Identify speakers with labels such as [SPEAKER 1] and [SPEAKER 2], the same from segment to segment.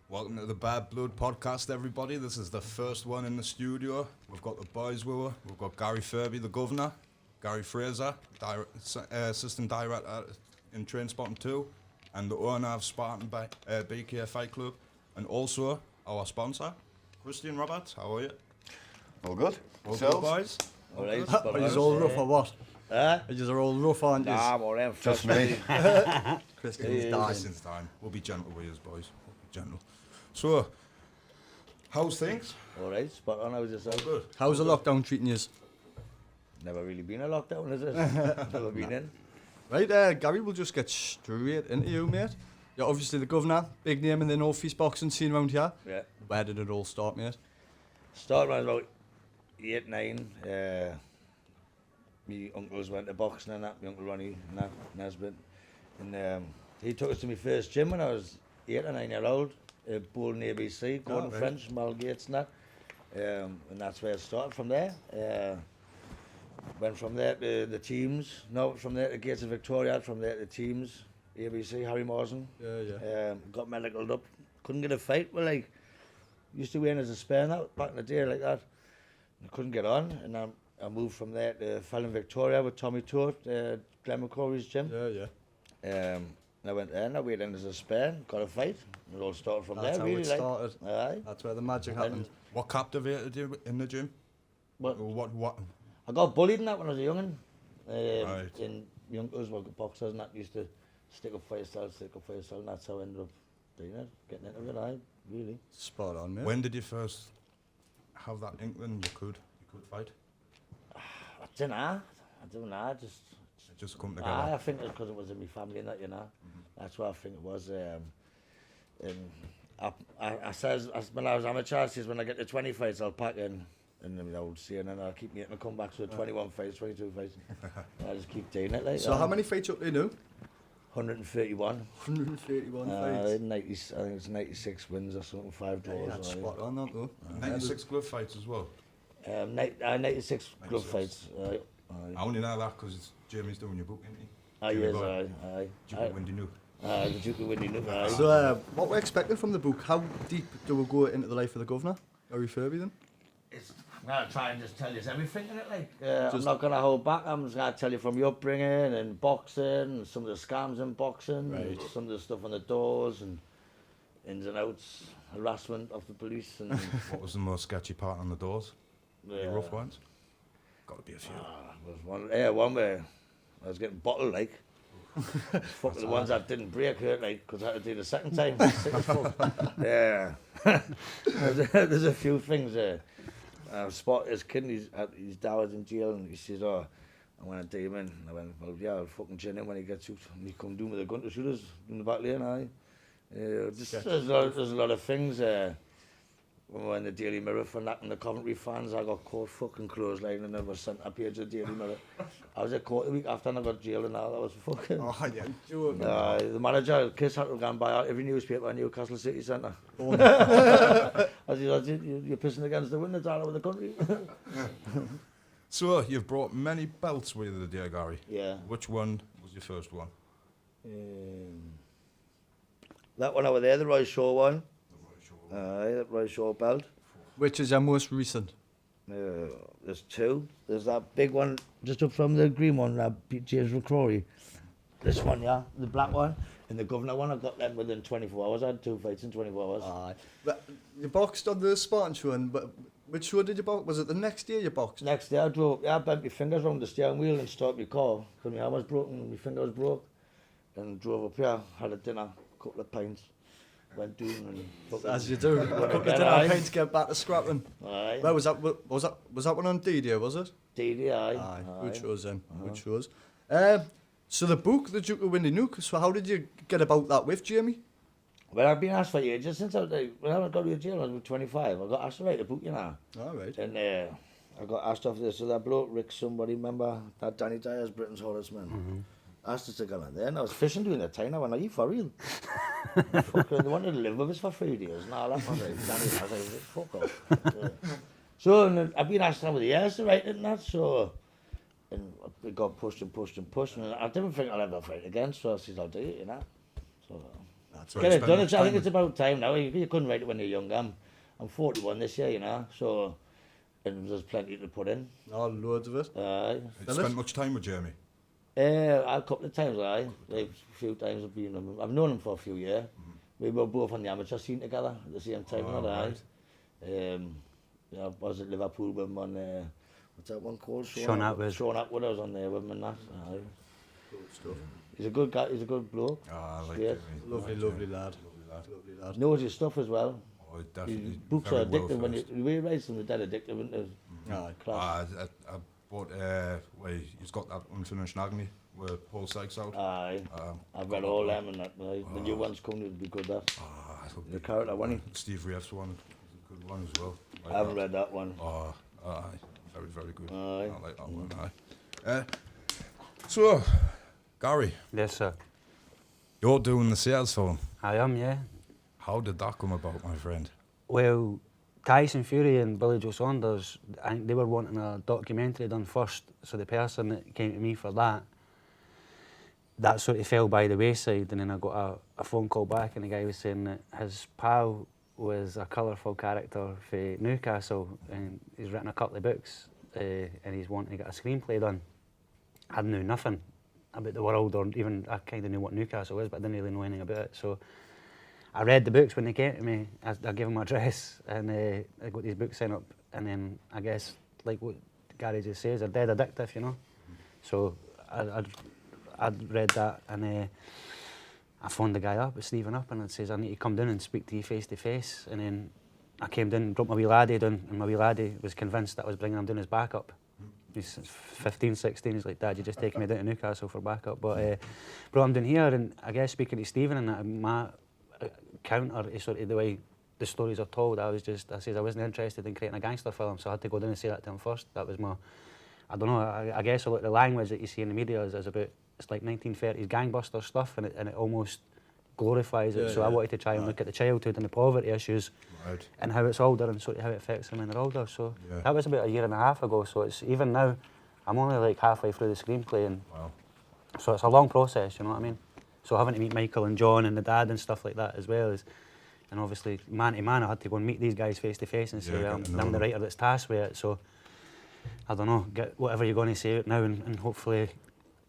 [SPEAKER 1] Welcome to the Bad Blood podcast, everybody. This is the first one in the studio. We've got the boys with us. We've got Garry Firby, the Guvnor, Garry Fraser, assistant director in Trainspotting 2, and the owner of Spartan BK FightClub, and also our sponsor, Christian Roberts. How are you?
[SPEAKER 2] All good.
[SPEAKER 1] All good, boys?
[SPEAKER 3] All right.
[SPEAKER 4] Are you all rough or what? Are you all rough, aren't you?
[SPEAKER 3] Nah, I'm all right.
[SPEAKER 2] Just me.
[SPEAKER 4] Christian's dying.
[SPEAKER 1] Christian's time. We'll be gentle with us, boys. We'll be gentle. So, how's things?
[SPEAKER 3] All right, spot on. I was just
[SPEAKER 1] All good.
[SPEAKER 4] How's the lockdown treating you?
[SPEAKER 3] never really been a lockdown, is it? Never been in.
[SPEAKER 4] Right, Garry, we'll just get straight into you, mate. You're obviously the Guvnor, big name in the North East boxing scene around here.
[SPEAKER 3] Yeah.
[SPEAKER 4] Where did it all start, mate?
[SPEAKER 3] Started when I was about 8, 9. My uncles went to boxing and that. My uncle Ronnie and that, Nesbitt. And he took us to my first gym when I was 8 or 9 years old. Boyle and ABC, Gordon
[SPEAKER 4] right.
[SPEAKER 3] French, Mal Gates and that. And that's where it started from there. Went from there to the teams. No, from there to Gates of Victoria. From there to teams. ABC, Harry Morrison.
[SPEAKER 4] Yeah.
[SPEAKER 3] Got medicaled up. Couldn't get a fight. Well, like, used to win as a spare now, back in the day like that. I couldn't get on. And I moved from there to Fallon Victoria with Tommy Tourt, Glenn McCrory's gym.
[SPEAKER 4] Yeah.
[SPEAKER 3] And I went there and I went in as a spare, got a fight. It all started from
[SPEAKER 4] That's
[SPEAKER 3] there,
[SPEAKER 4] how
[SPEAKER 3] really.
[SPEAKER 4] it
[SPEAKER 3] Like,
[SPEAKER 4] started.
[SPEAKER 3] aye.
[SPEAKER 4] That's where the magic happened.
[SPEAKER 1] What captivated you in the gym?
[SPEAKER 3] But
[SPEAKER 1] Or what?
[SPEAKER 3] I got bullied in that when I was a young'un.
[SPEAKER 1] Right.
[SPEAKER 3] And my uncles were boxers and that used to stick up for yourself, and that's how I ended up doing it, getting into it, aye, really.
[SPEAKER 4] Spot on, mate.
[SPEAKER 1] When did you first have that inkling you could fight?
[SPEAKER 3] I don't know, just...
[SPEAKER 1] It just come
[SPEAKER 3] Aye,
[SPEAKER 1] together.
[SPEAKER 3] I think it's because it was in my family and that, you know. That's what I think it was. And I says, when I was amateur, I says, when I get to 20 fights, I'll pack in. And then I would see, and then I'll keep getting to come back to 21 fights, 22 fights. I just keep doing it. Like,
[SPEAKER 4] So how many fights up do you do?
[SPEAKER 3] 131.
[SPEAKER 4] 131 fights.
[SPEAKER 3] 90, I think it's 96 wins or something, 5
[SPEAKER 4] Hey,
[SPEAKER 3] draws.
[SPEAKER 4] that's
[SPEAKER 3] aye.
[SPEAKER 4] spot on, that though.
[SPEAKER 1] 96 glove fights as well.
[SPEAKER 3] 96 glove
[SPEAKER 1] 96.
[SPEAKER 3] fights. Aye.
[SPEAKER 1] I only know that because Jamie's doing your book, isn't he?
[SPEAKER 3] Aye,
[SPEAKER 1] Jimmy
[SPEAKER 3] yes,
[SPEAKER 1] Boyle.
[SPEAKER 3] aye.
[SPEAKER 1] Duke of Windy Nook.
[SPEAKER 3] Aye, the Duke of Windy Nook, aye.
[SPEAKER 4] So what we're expecting from the book, how deep do we go into the life of the Guvnor? Garry Firby then?
[SPEAKER 3] I'm going to try and just tell you everything in it, like. I'm
[SPEAKER 4] Just-
[SPEAKER 3] not going to hold back. I'm just going to tell you from your upbringing and boxing, and some of the scams in boxing, and
[SPEAKER 4] Right.
[SPEAKER 3] some of the stuff on the doors, and ins and outs, harassment of the police, and...
[SPEAKER 1] What was the most sketchy part on the doors? Any
[SPEAKER 3] yeah.
[SPEAKER 1] rough ones? Got to be a few.
[SPEAKER 3] Was one where I was getting bottled, like. Fuck the ones that didn't break hurt, like, because I had to do the second time. Sick as fuck. Yeah. there's a few things there. Spot his kid, his dad was in jail, and he says, "Oh, I want to do him in." And I went, "Well, yeah, I'll fucking chin him when he gets out." And he come down with a gun to shoot us in the back lane, aye. There's a lot of things. When we were in the Daily Mirror for knocking the Coventry fans, I got caught fucking clothesline and then was sent a page of the Daily Mirror. I was at court a week after and I got jailed and all. That was fucking...
[SPEAKER 4] Oh, yeah, joking.
[SPEAKER 3] the manager, Kiss, had to go and buy out every newspaper in Newcastle City Centre.
[SPEAKER 4] Oh, no.
[SPEAKER 3] I said, you're pissing against the wind, it's all over the country.
[SPEAKER 1] So, you've brought many belts with you, dear Garry.
[SPEAKER 3] Yeah.
[SPEAKER 1] Which one was your first one?
[SPEAKER 3] That one over there, the Roy Shaw one. That Roy Shaw belt.
[SPEAKER 4] Which is your most recent?
[SPEAKER 3] There's two. There's that big one just up from the green one, that beat James McCrory. This one, yeah, the black one. And the Guvnor one, I got them within 24 hours. I had 2 fights in 24 hours.
[SPEAKER 4] Aye. But you boxed on the Spartan show, but which show did you box? Was it the next day you boxed?
[SPEAKER 3] Next day, I bent my fingers around the steering wheel and stopped my car because my arm was broken, my finger was broke. And drove up here, had a dinner, couple of pints, went down and... fucking-
[SPEAKER 4] As you do.
[SPEAKER 3] Went
[SPEAKER 4] Couple of
[SPEAKER 3] again,
[SPEAKER 4] dinner
[SPEAKER 3] aye.
[SPEAKER 4] pints, get back to scrapping.
[SPEAKER 3] Aye.
[SPEAKER 4] Where was that? Was that one on D-Day, was it?
[SPEAKER 3] DD, aye.
[SPEAKER 4] Aye. Good
[SPEAKER 3] Aye.
[SPEAKER 4] shows then. Good shows. So the book, The Duke of Windy Nook. So how did you get about that with Jamie?
[SPEAKER 3] Well, I've been asked for ages since when I got to jail, I was 25. I got asked to write a book, you know.
[SPEAKER 4] All right.
[SPEAKER 3] And I got asked off this, so that bloke, Rick, somebody, remember that Danny Dyer's Britain's Hottest Man? Asked us to go in there, and I was fishing during that time. I went, "Are you for real?" Fucking, they wanted to live with us for 3 days. And all that. I was like, Danny, I was like, fuck off. So, and I've been asked over the years to write it and that, so... And it got pushed and pushed and pushed, and I didn't think I'll ever fight again, so I said, I'll do it, you know. So,
[SPEAKER 1] So
[SPEAKER 3] Get
[SPEAKER 1] you
[SPEAKER 3] it
[SPEAKER 1] spent
[SPEAKER 3] done.
[SPEAKER 1] much
[SPEAKER 3] I think
[SPEAKER 1] time
[SPEAKER 3] it's about time now. You couldn't write it when you're young. I'm 41 this year, you know, so and there's plenty to put in.
[SPEAKER 4] Oh, loads of it.
[SPEAKER 1] You spent much time with Jamie?
[SPEAKER 3] A couple of times, like a few times I've known him for a few years. We were both on the amateur scene together at the same time.
[SPEAKER 1] Right.
[SPEAKER 3] I was at Liverpool with him on, what's that one called?
[SPEAKER 2] Sean Atwood.
[SPEAKER 3] Sean Atwood, I was on there with him and that.
[SPEAKER 4] Good stuff.
[SPEAKER 3] He's a good guy, he's a good bloke.
[SPEAKER 1] I like
[SPEAKER 3] Straight.
[SPEAKER 1] Jamie.
[SPEAKER 4] Lovely,
[SPEAKER 1] Like
[SPEAKER 4] lovely
[SPEAKER 1] Jamie.
[SPEAKER 4] lad.
[SPEAKER 1] Lovely lad.
[SPEAKER 4] Lovely lad.
[SPEAKER 3] Knows his stuff as well.
[SPEAKER 1] Oh,
[SPEAKER 3] His
[SPEAKER 1] definitely.
[SPEAKER 3] books
[SPEAKER 1] very
[SPEAKER 3] are addictive when
[SPEAKER 1] versed.
[SPEAKER 3] you realise them, they're dead addictive, isn't it?
[SPEAKER 4] Aye.
[SPEAKER 3] Class.
[SPEAKER 1] I bought, he's got that Unfinished Agony with Paul Sykes out.
[SPEAKER 3] Aye. I've read all them and that. The new one's coming to be good, that.
[SPEAKER 1] It'll
[SPEAKER 3] The
[SPEAKER 1] be-
[SPEAKER 3] character one.
[SPEAKER 1] Steve Reeves one is a good one as well. Like
[SPEAKER 3] I haven't
[SPEAKER 1] that.
[SPEAKER 3] read that one.
[SPEAKER 1] Oh, aye. Very, very good.
[SPEAKER 3] Aye.
[SPEAKER 1] I like that one, aye. So, Gary,
[SPEAKER 2] Yes, sir.
[SPEAKER 1] you're doing the sales film.
[SPEAKER 2] I am, yeah.
[SPEAKER 1] How did that come about, my friend?
[SPEAKER 2] Well, Tyson Fury and Billy Joe Saunders, I think they were wanting a documentary done first, so the person that came to me for that sort of fell by the wayside, and then I got a phone call back and the guy was saying that his pal was a colourful character for Newcastle and he's written a couple of books and he's wanting to get a screenplay done. I knew nothing about the world, or even I kind of knew what Newcastle was, but I didn't really know anything about it. So I read the books when they came to me. I gave them my address and I got these books sent up, and then I guess, like what Gary just says, they're dead addictive, you know. So I'd read that, and I phoned the guy up, Stephen up, and it says I need to come down and speak to you face to face. And then I came down, dropped my wee laddie down, and my wee laddie was convinced that I was bringing him down as backup. He's 15, 16, he's like, Dad, you're just taking me down to Newcastle for backup. But brought him down here, and I guess speaking to Stephen and that, my counter is sort of the way the stories are told. I said I wasn't interested in creating a gangster film, so I had to go down and say that to him first. That was my, I don't know, I guess a lot of the language that you see in the media is about, it's like 1930s gangbuster stuff, and it almost glorifies it.
[SPEAKER 4] Yeah,
[SPEAKER 2] So I
[SPEAKER 4] yeah.
[SPEAKER 2] wanted to try and look at the childhood and the poverty issues,
[SPEAKER 1] Right.
[SPEAKER 2] and how it's older and sort of how it affects them when they're older. So
[SPEAKER 1] Yeah.
[SPEAKER 2] that was about a year and a half ago. So it's even now, I'm only like halfway through the screenplay, and
[SPEAKER 1] Wow.
[SPEAKER 2] so it's a long process. You know what I mean? So having to meet Michael and John and the dad and stuff like that as well is, and obviously man to man, I had to go and meet these guys face to face and say,
[SPEAKER 1] Yeah,
[SPEAKER 2] well,
[SPEAKER 1] get to know
[SPEAKER 2] I'm the
[SPEAKER 1] them.
[SPEAKER 2] writer that's tasked with it. So I don't know, get whatever you're going to say out now, and hopefully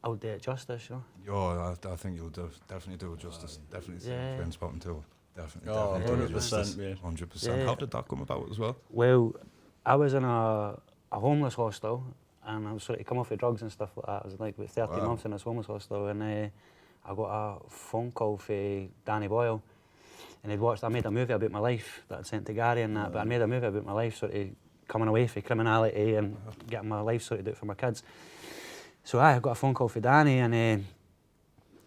[SPEAKER 2] I'll do it justice. You know?
[SPEAKER 1] I think you'll definitely do it justice. Definitely see
[SPEAKER 2] Yeah.
[SPEAKER 1] Trainspotting too. Definitely.
[SPEAKER 4] Oh,
[SPEAKER 1] definitely do it
[SPEAKER 4] 100%,
[SPEAKER 1] justice.
[SPEAKER 4] mate.
[SPEAKER 1] 100%.
[SPEAKER 2] Yeah.
[SPEAKER 1] How did that come about as well?
[SPEAKER 2] Well, I was in a homeless hostel, and I was sort of come off of drugs and stuff like that. I was like about 30
[SPEAKER 1] Wow.
[SPEAKER 2] months in this homeless hostel, and I got a phone call from Danny Boyle, and I made a movie about my life that I'd sent to Gary and that, but I made a movie about my life, sort of coming away from criminality and getting my life sorted out for my kids. So I got a phone call from Danny, and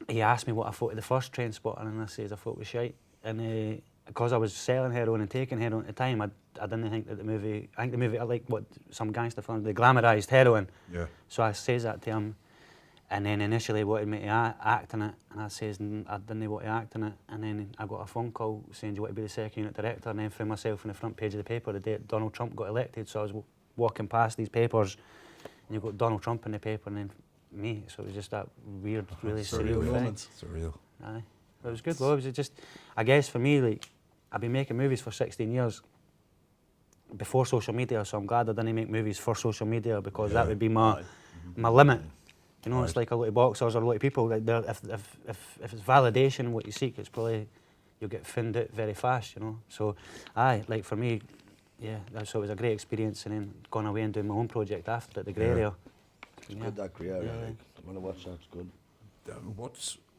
[SPEAKER 2] he asked me what I thought of the first Trainspotting, and I says I thought it was shite. And because I was selling heroin and taking heroin at the time, I didn't think that the movie, I like what some gangster films, they glamorised heroin.
[SPEAKER 1] Yeah.
[SPEAKER 2] So I says that to him, and then initially he wanted me to act in it, and I says I didn't want to act in it, and then I got a phone call saying, do you want to be the second unit director? And then found myself on the front page of the paper the day Donald Trump got elected, so I was walking past these papers, and you've got Donald Trump in the paper, and then me, so it was just that weird, really surreal thing.
[SPEAKER 4] moment.
[SPEAKER 1] Surreal.
[SPEAKER 2] Aye. But it was good, though. It was just, I guess for me, like, I've been making movies for 16 years before social media, so I'm glad I didn't make movies for social media, because that would be my limit. You know, it's like a lot of boxers or a lot of people, like if it's validation what you seek, it's probably, you'll get found out very fast, you know. So, aye, like for me, yeah, so it was a great experience, and then gone away and doing my own project after at the Grey Area. Yeah.
[SPEAKER 3] Good that career,
[SPEAKER 2] Yeah.
[SPEAKER 3] like. I'm gonna watch that, it's good.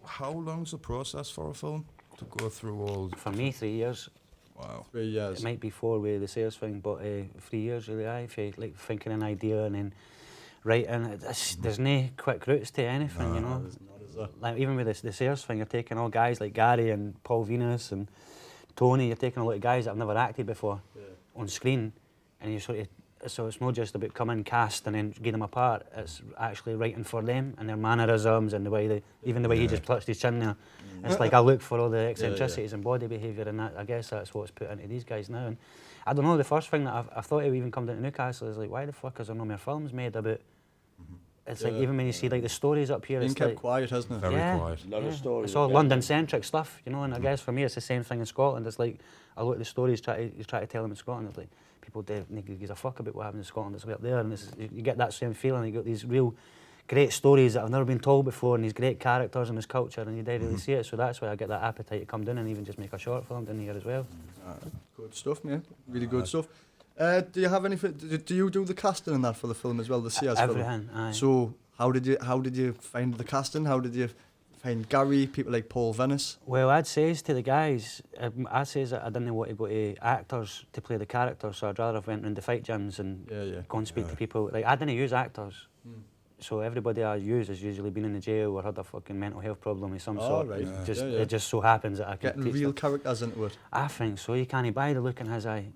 [SPEAKER 1] How long's the process for a film to go through all?
[SPEAKER 2] For me, 3 years.
[SPEAKER 1] Wow.
[SPEAKER 4] 3 years.
[SPEAKER 2] It might be 4 with the sales thing, but 3 years really, aye, for like thinking an idea and then writing. There's no quick routes to anything, you know.
[SPEAKER 4] There's not, is there?
[SPEAKER 2] Like even with the sales thing, you're taking all guys like Gary and Paul Venus and Tony. You're taking a lot of guys that have never acted before on screen, and you sort of. So it's not just about coming cast and then get them apart. It's actually writing for them and their mannerisms and the way even the way he just touched his chin there. It's like I look for all the eccentricities and body behaviour, and that, I guess that's what's put into these guys now. And I don't know, the first thing that I thought it would even come down to Newcastle is like, why the fuck is there no more films made about it's like even when you see like the stories up here,
[SPEAKER 4] Been
[SPEAKER 2] it's
[SPEAKER 4] kept
[SPEAKER 2] like
[SPEAKER 4] quiet, hasn't it?
[SPEAKER 1] Very quiet.
[SPEAKER 3] A lot of stories.
[SPEAKER 2] it's all
[SPEAKER 3] yeah.
[SPEAKER 2] London-centric stuff, you know. And I guess for me, it's the same thing in Scotland. It's like a lot of the stories you try to tell them in Scotland. It's like people don't give a fuck about what happens in Scotland. It's way up there, and you get that same feeling. You got these real great stories that have never been told before, and these great characters in this culture, and you don't really see it. So that's why I get that appetite to come down and even just make a short film down here as well.
[SPEAKER 4] Good stuff, mate. Really good stuff. Do you have anything? Do you do the casting and that for the film as well? The Sears film.
[SPEAKER 2] Everything. Aye.
[SPEAKER 4] So how did you find the casting? How did you find Garry? People like Paul Venice.
[SPEAKER 2] Well, I'd say to the guys, I says that I didn't want to go to actors to play the characters, so I'd rather have went round the fight gyms and go and speak to people. Like, I didn't use actors. So everybody I use has usually been in the jail or had a fucking mental health problem of some sort.
[SPEAKER 4] Right.
[SPEAKER 2] It just so happens that I can
[SPEAKER 4] Getting
[SPEAKER 2] teach
[SPEAKER 4] real
[SPEAKER 2] them.
[SPEAKER 4] characters into it.
[SPEAKER 2] I think so. You can't buy the look in his eye.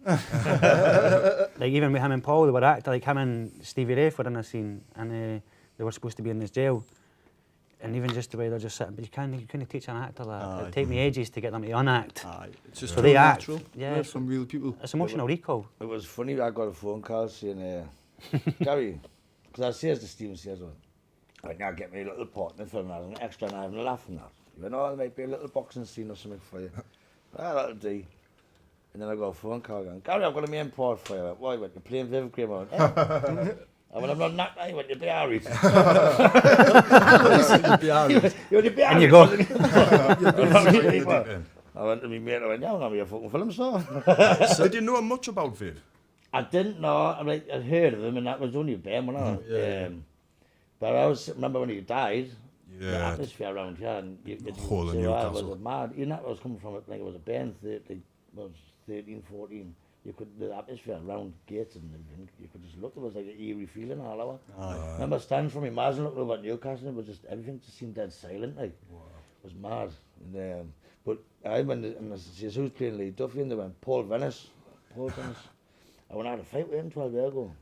[SPEAKER 2] Like even with him and Paul, they were acting like him and Stevie Rafe were in a scene, and they were supposed to be in this jail. And even just the way they're just sitting, but you couldn't teach an actor that. It'd take me ages to get them to unact.
[SPEAKER 4] It's just
[SPEAKER 2] So they act.
[SPEAKER 4] natural.
[SPEAKER 2] Yeah,
[SPEAKER 4] From real people.
[SPEAKER 2] it's emotional recall.
[SPEAKER 3] It was funny, I got a phone call saying, Garry, because I says to Stephen Sears, right now get me a little part in the film, and an extra and I having a laugh and that. He went, oh, there might be a little boxing scene or something for you. That'll do. And then I got a phone call going, Garry, I've got a main part for you. I went, why? You're playing Vivid Graham. I went, eh? I went, I'm not knocked, I went, you'll be alright. You'll be alright.
[SPEAKER 2] And you go.
[SPEAKER 3] I went to me mate, I went, yeah, I'm going to be a fucking film star.
[SPEAKER 1] So did you know much about Viv?
[SPEAKER 3] I didn't know, I'd heard of him, and that was only a band, wasn't it? But I always remember when he died, the atmosphere around here, and you
[SPEAKER 1] whole of Newcastle.
[SPEAKER 3] was mad. You know, I was coming from it like it was a band, was 13, 14. You could, the atmosphere around gates and everything, you could just look, there was like an eerie feeling all over. I remember standing from my Mars and looking over at Newcastle, and it was just, everything just seemed dead silent, like. It was mad. And, but I went, and I said, who's playing Lee Duffy? And they went, Paul Venice. I went out to fight with him 12 years ago.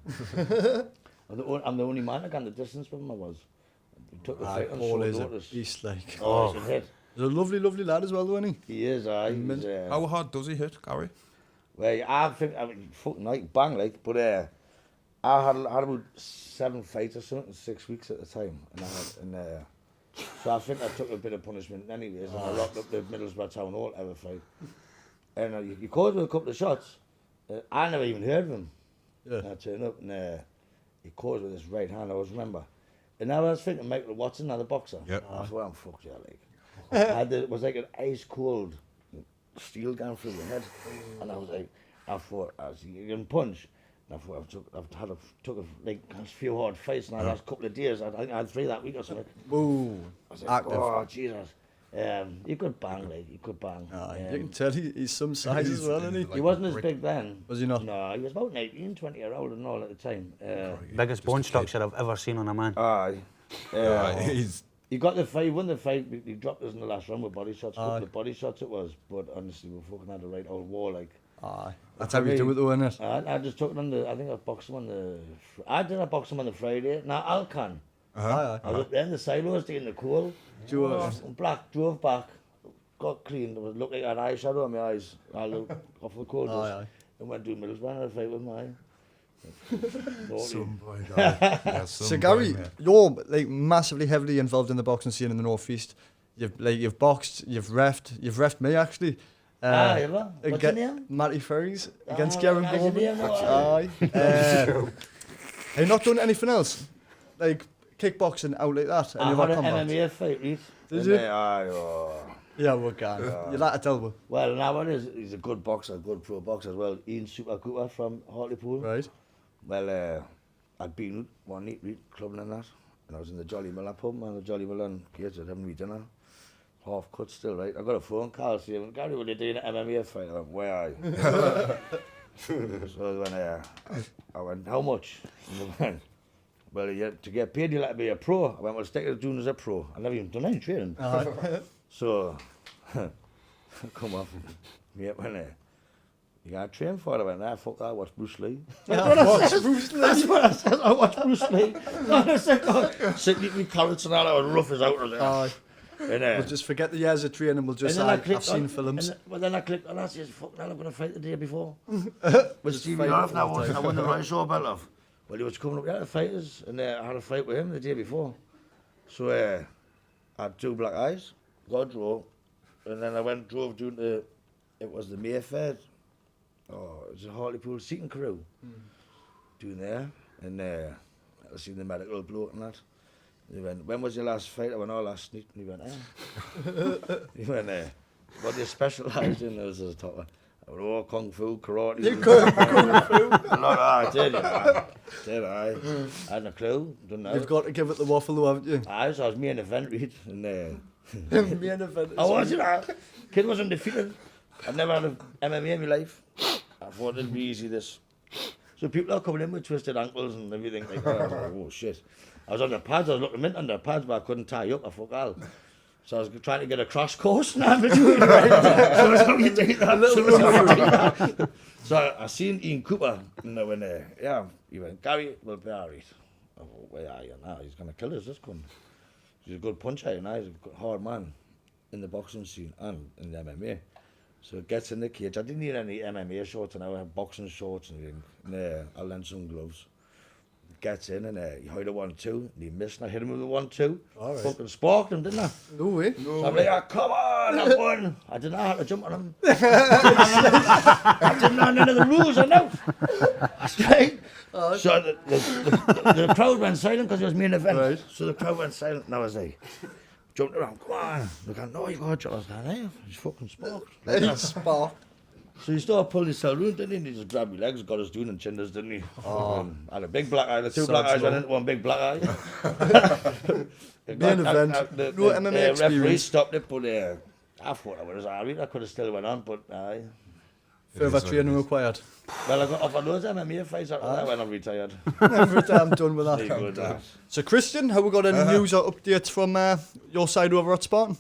[SPEAKER 3] I'm the only man that got the distance with him, I was. He took the fight on
[SPEAKER 4] Paul
[SPEAKER 3] short
[SPEAKER 4] is a
[SPEAKER 3] notice.
[SPEAKER 4] beast, like.
[SPEAKER 3] Oh, he's a hit.
[SPEAKER 4] He's a lovely, lovely lad as well, though, isn't he?
[SPEAKER 3] He is, aye.
[SPEAKER 1] How hard does he hit, Garry?
[SPEAKER 3] Well, I think, fucking like, bang, like, but I had about 7 fights or something in 6 weeks at the time. So I think I took a bit of punishment anyways, and I locked up the Middlesbrough Town Hall ever fight. And he caught me with a couple of shots. I never even heard of him. I turned up and he caught with his right hand, I always remember. And I was thinking Michael Watson, another boxer. I thought, I'm fucked here, like. It was like an ice cold steel going through your head. And I was like, I thought, you can punch. And I thought, took a few hard fights, and I last couple of days, I think I had 3 that week or something.
[SPEAKER 4] Whoa.
[SPEAKER 3] I was like, oh, Jesus. He could bang, like, he could bang.
[SPEAKER 4] You can tell he's some size as well, isn't he?
[SPEAKER 3] He wasn't as big then.
[SPEAKER 4] Was he not?
[SPEAKER 3] No, he was about 19, 20 year old and all at the time.
[SPEAKER 2] Biggest bone structure I've ever seen on a man.
[SPEAKER 3] Aye.
[SPEAKER 1] He's
[SPEAKER 3] He got the fight, he won the fight, he dropped us in the last round with body shots. Couple of body shots it was, but honestly, we fucking had the right old war, like.
[SPEAKER 4] Aye. That's how you do it, though, isn't it?
[SPEAKER 3] I just took it on I think I boxed him on I boxed him on the Friday. Now, Alcan.
[SPEAKER 4] Aye.
[SPEAKER 3] I was up there in the silos, doing the cool. Black, drove back, got clean. It was looked like I had eyeshadow on my eyes. I looked off the cold dust. And went to Middlesbrough and had a fight with my
[SPEAKER 1] some boy, Garry.
[SPEAKER 4] So Garry, you're like massively heavily involved in the boxing scene in the North East. You've boxed, you've refed me actually.
[SPEAKER 3] What's your name?
[SPEAKER 4] Matty Ferries against Garry Fraser.
[SPEAKER 3] Aye.
[SPEAKER 4] Have you not done anything else? Like kickboxing out like that?
[SPEAKER 3] I had an MMA fight, Reece.
[SPEAKER 4] Did you?
[SPEAKER 3] Yeah,
[SPEAKER 4] we're gone. You'd like to tell me.
[SPEAKER 3] Well, now he's a good boxer, a good pro boxer as well. Ian Super Cooper from Hartlepool.
[SPEAKER 4] Right.
[SPEAKER 3] Well, I'd been one night clubbing and that, and I was in the Jolly Miller pub, and the Jolly Miller kids had having me dinner. Half cut still, right? I got a phone call saying, Garry, will you do an MMA fight? I went, where are you? So I went, how much? And they went, well, to get paid, you'll have to be a pro. I went, well, stick to doing as a pro. I never even done any training. So, come off. Yeah, when you got to train for it. I went, nah, fuck that, I watch Bruce Lee.
[SPEAKER 4] Watch Bruce Lee?
[SPEAKER 3] That's what I said, I watch Bruce Lee. I said, sitting eating me carrots and all, I was rough as out of there.
[SPEAKER 4] We'll just forget the years of training, we'll just say, I've seen films.
[SPEAKER 3] Well, then I clicked on that, says, fuck, now I'm going to fight the day before. With Stevie off, I won the right show belt off. Well, he was coming up with the fighters, and I had a fight with him the day before. So I had 2 black eyes, got a draw, and then I drove down to, it was the Mayfair, it was a Hartlepool seating crew, doing there, and I seen the medical bloke and that. He went, when was your last fight? I went, last night. And he went, He went, what do you specialise in? I was at the top one. I went, kung fu, karate.
[SPEAKER 4] You kung fu?
[SPEAKER 3] I did, man. Did I? I hadn't a clue, didn't know.
[SPEAKER 4] You've got to give it the waffle, though, haven't you?
[SPEAKER 3] I was me and event read, and
[SPEAKER 4] Me and event.
[SPEAKER 3] I was, kid was undefeated. I'd never had an MMA in my life. I thought it'd be easy, this. So people are coming in with twisted ankles and everything like that. I was like, oh shit. I was on the pads, I was looking mint on the pads, but I couldn't tie up, I fuck all. So I was trying to get a crash course now between, right? So I was going to take that. So I seen Ian Cooper, and I went, he went, Garry, we'll be all right. I thought, where are you now? He's going to kill us, this cunt. He's a good puncher, he's a good hard man in the boxing scene and in the MMA. So it gets in the cage. I didn't need any MMA shorts, and I had boxing shorts and everything. And I lent some gloves. Gets in, and he hit a 1-2, and he missed, and I hit him with a 1-2.
[SPEAKER 4] Right.
[SPEAKER 3] Fucking sparked him, didn't I?
[SPEAKER 4] No way.
[SPEAKER 3] So I'm like, come on, I won. I didn't know how to jump on him. I didn't know none of the rules, I know. Straight. So the crowd went silent because it was me in the event.
[SPEAKER 4] Right.
[SPEAKER 3] So the crowd went silent, and I was like, jumped around, come on. They go, no, you got to jump. I was like, hey, he's fucking sparked.
[SPEAKER 4] Hey, spark.
[SPEAKER 3] So he started pulling his tail round, didn't he? And he just grabbed my legs, got us doing and chinned us, didn't he? Had a big black eye. The 2 black eyes went into one big black eye.
[SPEAKER 4] Main event.
[SPEAKER 3] The
[SPEAKER 4] No MMA
[SPEAKER 3] referee
[SPEAKER 4] experience.
[SPEAKER 3] stopped it, but I thought I was alright. I could have still went on, but aye.
[SPEAKER 4] Further training required.
[SPEAKER 3] Well, I got offered loads of MMA fights after that when I retired.
[SPEAKER 4] Every time I'm done with
[SPEAKER 3] Very
[SPEAKER 4] that.
[SPEAKER 3] good,
[SPEAKER 4] So, Christian, have we got any news or updates from your side over at Spartan?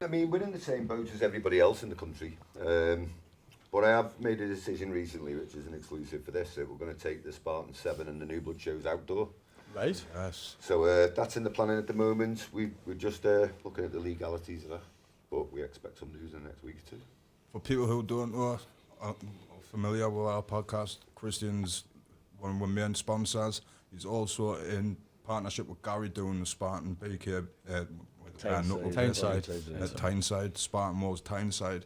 [SPEAKER 5] I mean, we're in the same boat as everybody else in the country. But I have made a decision recently, which is an exclusive for this, that we're going to take the Spartan 7 and the New Blood shows outdoor.
[SPEAKER 4] Right.
[SPEAKER 1] Yes.
[SPEAKER 5] So that's in the planning at the moment. We're just looking at the legalities of that. But we expect some news in the next week or 2.
[SPEAKER 1] For people who don't know, are familiar with our podcast, Christian's one of our main sponsors. He's also in partnership with Garry doing the Spartan BK
[SPEAKER 4] Tyneside.
[SPEAKER 1] at Tyneside, Spartan Moors Tyneside.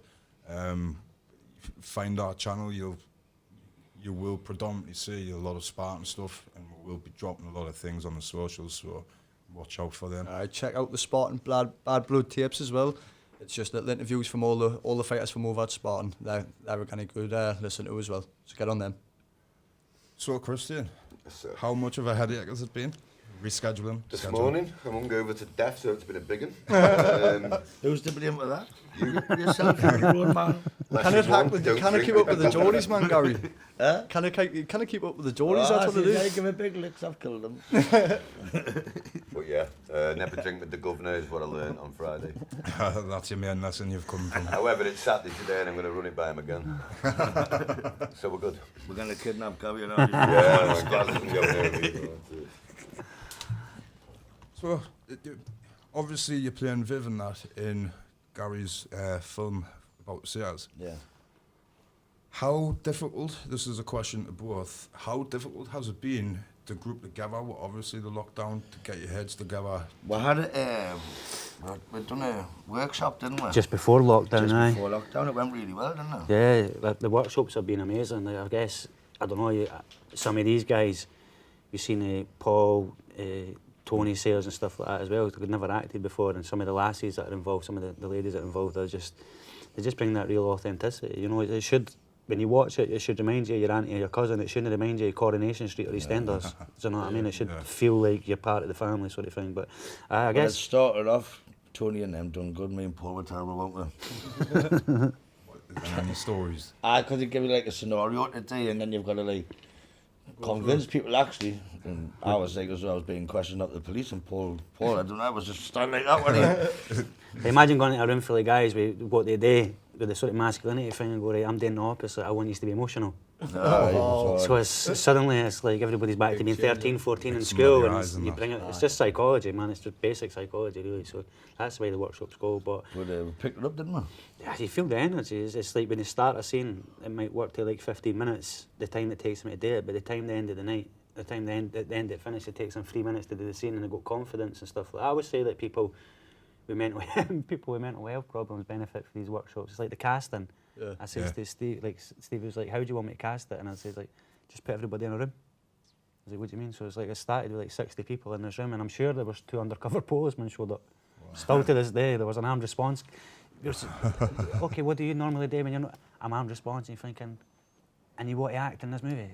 [SPEAKER 1] Find our channel, you will predominantly see a lot of Spartan stuff, and we'll be dropping a lot of things on the socials, so watch out for them.
[SPEAKER 4] Check out the Spartan Bad Blood tapes as well. It's just little interviews from all the fighters from over at Spartan. They're kind of good listen to as well. So get on them.
[SPEAKER 1] So Christian,
[SPEAKER 5] Yes, sir.
[SPEAKER 1] how much of a headache has it been? Rescheduling?
[SPEAKER 5] This morning, I'm hungover to death, so it's been a big one.
[SPEAKER 3] Who's to blame with that? You yourself, you're a grown man.
[SPEAKER 4] Can I keep up with the Geordies, man, Garry?
[SPEAKER 3] Huh?
[SPEAKER 4] Can I keep up with the Geordies? That's what it is.
[SPEAKER 3] Give me big licks, I've killed them.
[SPEAKER 5] But yeah, never drink with the Guvnor is what I learned on Friday.
[SPEAKER 1] That's your main lesson you've come from.
[SPEAKER 5] However, it's Saturday today and I'm going to run it by him again. So we're good.
[SPEAKER 3] We're going to kidnap Garry and
[SPEAKER 5] Yeah, my God, I'm going over.
[SPEAKER 1] So, obviously you're playing Viv and that in Garry's film about Sears.
[SPEAKER 3] Yeah.
[SPEAKER 1] How difficult, this is a question to both, how difficult has it been to group together with obviously the lockdown, to get your heads together?
[SPEAKER 3] We had we done a workshop, didn't we?
[SPEAKER 2] Just before lockdown,
[SPEAKER 3] Just before lockdown, it went really well, didn't it?
[SPEAKER 2] Yeah, the workshops have been amazing. Like, I guess, I don't know, some of these guys, you've seen Paul, Tony Sayers and stuff like that as well. They'd never acted before, and some of the lassies that are involved, some of the ladies that are involved, they just bring that real authenticity. You know, it should, when you watch it, it should remind you of your auntie or your cousin. It shouldn't remind you of Coronation Street or EastEnders. Do you know what I mean? It should feel like you're part of the family, sort of thing. But I guess
[SPEAKER 3] it started off, Tony and them done good. Me and Paul were terrible, weren't we?
[SPEAKER 1] Any stories?
[SPEAKER 3] Because they give you like a scenario today, and then you've got to like convince people actually. And I was like, as I was being questioned up the police, and Paul, I don't know, I was just standing like that when he.
[SPEAKER 2] imagine going into a room full of guys with what they do. with the sort of masculinity thing and go, right, I'm doing the opposite, I want you to be emotional.
[SPEAKER 3] Oh,
[SPEAKER 2] So suddenly it's like everybody's back to being 13, 14 in school, and you bring it, it's just psychology, man, it's just basic psychology really, so that's the way the workshops go. But
[SPEAKER 3] we picked it up, didn't we?
[SPEAKER 2] yeah, you feel the energy, it's like when you start a scene, it might work to like 15 minutes, the time it takes them to do it, but the time the end of the night, the time the end it finishes, it takes them 3 minutes to do the scene, and they've got confidence and stuff like that. I always say that people with mental health problems benefit from these workshops. It's like the casting.
[SPEAKER 4] Yeah.
[SPEAKER 2] I said to Steve, Steve was like, how do you want me to cast it? And I said, like, just put everybody in a room. I was like, what do you mean? So it's like, I started with like 60 people in this room, and I'm sure there was 2 undercover policemen showed up. Wow. Still to this day, there was an armed response. Okay, what do you normally do when you're not? I'm armed response, and you're thinking, and you want to act in this movie?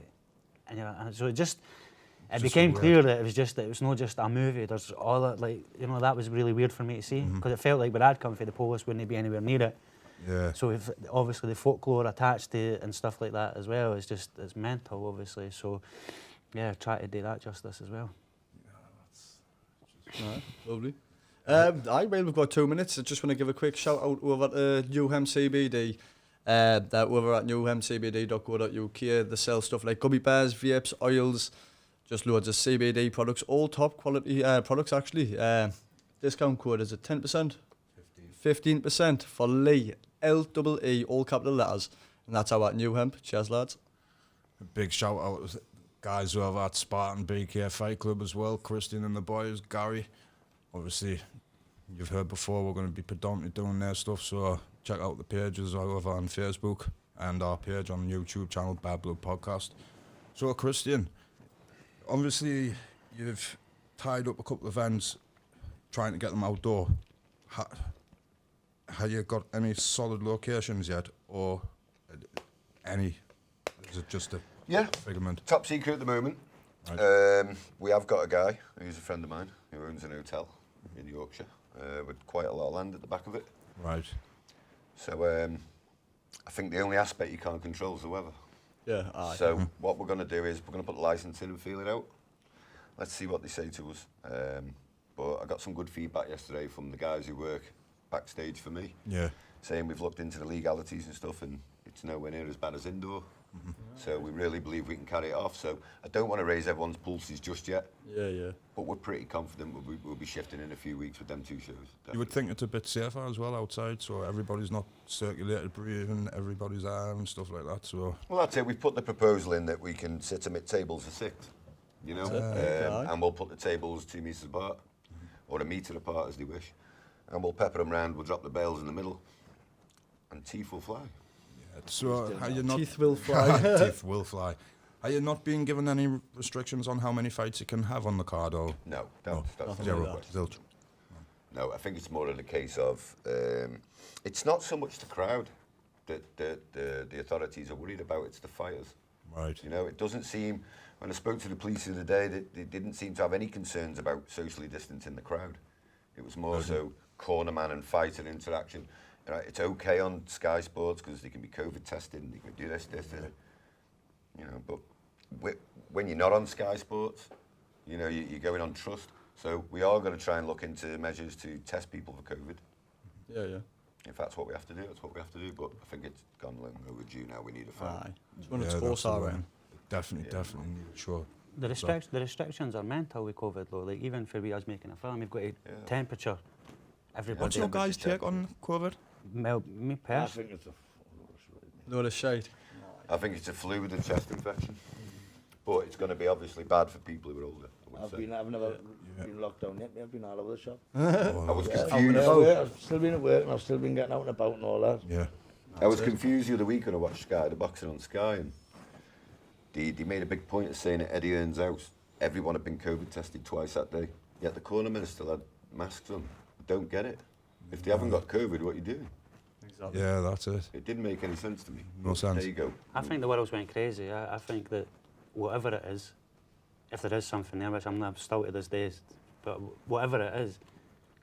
[SPEAKER 2] And so it became clear that it was not just a movie. There's all that, like, you know, that was really weird for me to see, because it felt like when I'd come for the police, wouldn't be anywhere near it.
[SPEAKER 1] Yeah.
[SPEAKER 2] So if, obviously the folklore attached to it and stuff like that as well is just, it's mental, obviously. So yeah, try to do that justice as well.
[SPEAKER 4] Right, lovely. Well, we've got 2 minutes. I just want to give a quick shout out over to NuHemp CBD. That over at newhempcbd.co.uk. They sell stuff like gummy bears, vapes, oils, just loads of CBD products, all top quality products actually. Discount code is at 10%. 15% for Lee, L-E-E, all capital letters. And that's our NuHemp. Cheers, lads.
[SPEAKER 1] A big shout out to the guys over at Spartan BK FightClub as well, Christian and the boys, Garry. Obviously, you've heard before, we're going to be predominantly doing their stuff, so check out the pages over on Facebook and our page on YouTube channel, Bad Blood Podcast. So, Christian, obviously, you've tied up a couple of events trying to get them outdoor. Have you got any solid locations yet, or any? Is it just a figment?
[SPEAKER 5] Top secret at the moment.
[SPEAKER 1] Right.
[SPEAKER 5] We have got a guy who's a friend of mine who owns an hotel in Yorkshire with quite a lot of land at the back of it.
[SPEAKER 1] Right.
[SPEAKER 5] So I think the only aspect you can't control is the weather.
[SPEAKER 4] Yeah. Aye.
[SPEAKER 5] So what we're going to do is we're going to put the licence in and feel it out. Let's see what they say to us. But I got some good feedback yesterday from the guys who work backstage for me.
[SPEAKER 1] Yeah.
[SPEAKER 5] Saying we've looked into the legalities and stuff, and it's nowhere near as bad as indoor. So we really believe we can carry it off. So I don't want to raise everyone's pulses just yet.
[SPEAKER 4] Yeah.
[SPEAKER 5] But we're pretty confident we'll be shifting in a few weeks with them 2 shows. Definitely.
[SPEAKER 1] You would think it's a bit safer as well outside, so everybody's not circulated breathing, everybody's arm and stuff like that. So.
[SPEAKER 5] Well, that's it. We've put the proposal in that we can sit them at tables of 6, you know, and we'll put the tables 2 metres apart, or a metre apart as they wish, and we'll pepper them round. We'll drop the bales in the middle, and teeth will fly.
[SPEAKER 1] So are you not?
[SPEAKER 4] Teeth will fly.
[SPEAKER 1] Teeth will fly. Are you not being given any restrictions on how many fights you can have on the card, or?
[SPEAKER 5] No, that's
[SPEAKER 1] zero. Zilch.
[SPEAKER 5] No, I think it's more of the case of it's not so much the crowd that the authorities are worried about. It's the fighters.
[SPEAKER 1] Right.
[SPEAKER 5] You know, it doesn't seem. When I spoke to the police the other day, they didn't seem to have any concerns about socially distancing the crowd. It was more so cornerman and fighter interaction. You know, it's okay on Sky Sports because they can be COVID tested and they can do this. You know, but when you're not on Sky Sports, you know, you're going on trust. So we are going to try and look into measures to test people for COVID.
[SPEAKER 4] Yeah.
[SPEAKER 5] If that's what we have to do, that's what we have to do. But I think it's gone long overdue now. We need a fight.
[SPEAKER 4] Aye. It's when it's forced, I reckon.
[SPEAKER 1] Definitely need it, sure.
[SPEAKER 2] The restrictions are mental with COVID though. Like even for us making a film, you've got a temperature. Everybody.
[SPEAKER 1] What's your guys' take on COVID?
[SPEAKER 2] Well, me
[SPEAKER 3] I
[SPEAKER 2] personally.
[SPEAKER 3] think it's
[SPEAKER 4] Not a shite.
[SPEAKER 5] I think it's a flu with a chest infection. But it's going to be obviously bad for people who are older.
[SPEAKER 3] I've never been locked down yet. I've been all over the shop.
[SPEAKER 5] I was
[SPEAKER 3] I've still been at work and I've still been getting out and about and all that.
[SPEAKER 1] Yeah.
[SPEAKER 5] I was confused the other week when I watched the boxing on Sky, and they made a big point of saying at Eddie Earn's house, everyone had been COVID tested twice that day. Yet the cornermen still had masks on. I don't get it. If they haven't got COVID, what are you doing?
[SPEAKER 4] Exactly.
[SPEAKER 1] Yeah, that's it.
[SPEAKER 5] It didn't make any sense to me.
[SPEAKER 1] No sense.
[SPEAKER 5] There you go.
[SPEAKER 2] I think the world's went crazy. I think that whatever it is, if there is something there, which I'm still to this day, but whatever it is,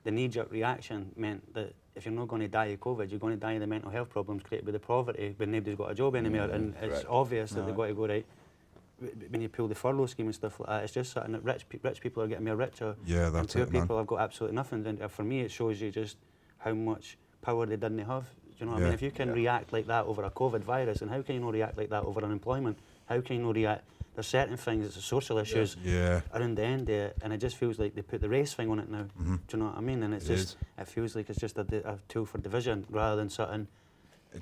[SPEAKER 2] the knee-jerk reaction meant that if you're not going to die of COVID, you're going to die of the mental health problems created by the poverty when nobody's got a job anymore. And it's obvious that they've got to go, right, when you pull the furlough scheme and stuff like that, it's just something that rich people are getting more richer.
[SPEAKER 1] Yeah, that's
[SPEAKER 2] and
[SPEAKER 1] it,
[SPEAKER 2] poor people have got absolutely nothing. And for me, it shows you just how much power they didn't have Do you know what I mean? If you can react like that over a COVID virus, then how can you not react like that over unemployment? How can you not react? There's certain things, social issues around the end there, and it just feels like they put the race thing on it now. Do you know what I mean? And it's just, it feels like it's just a tool for division rather than something.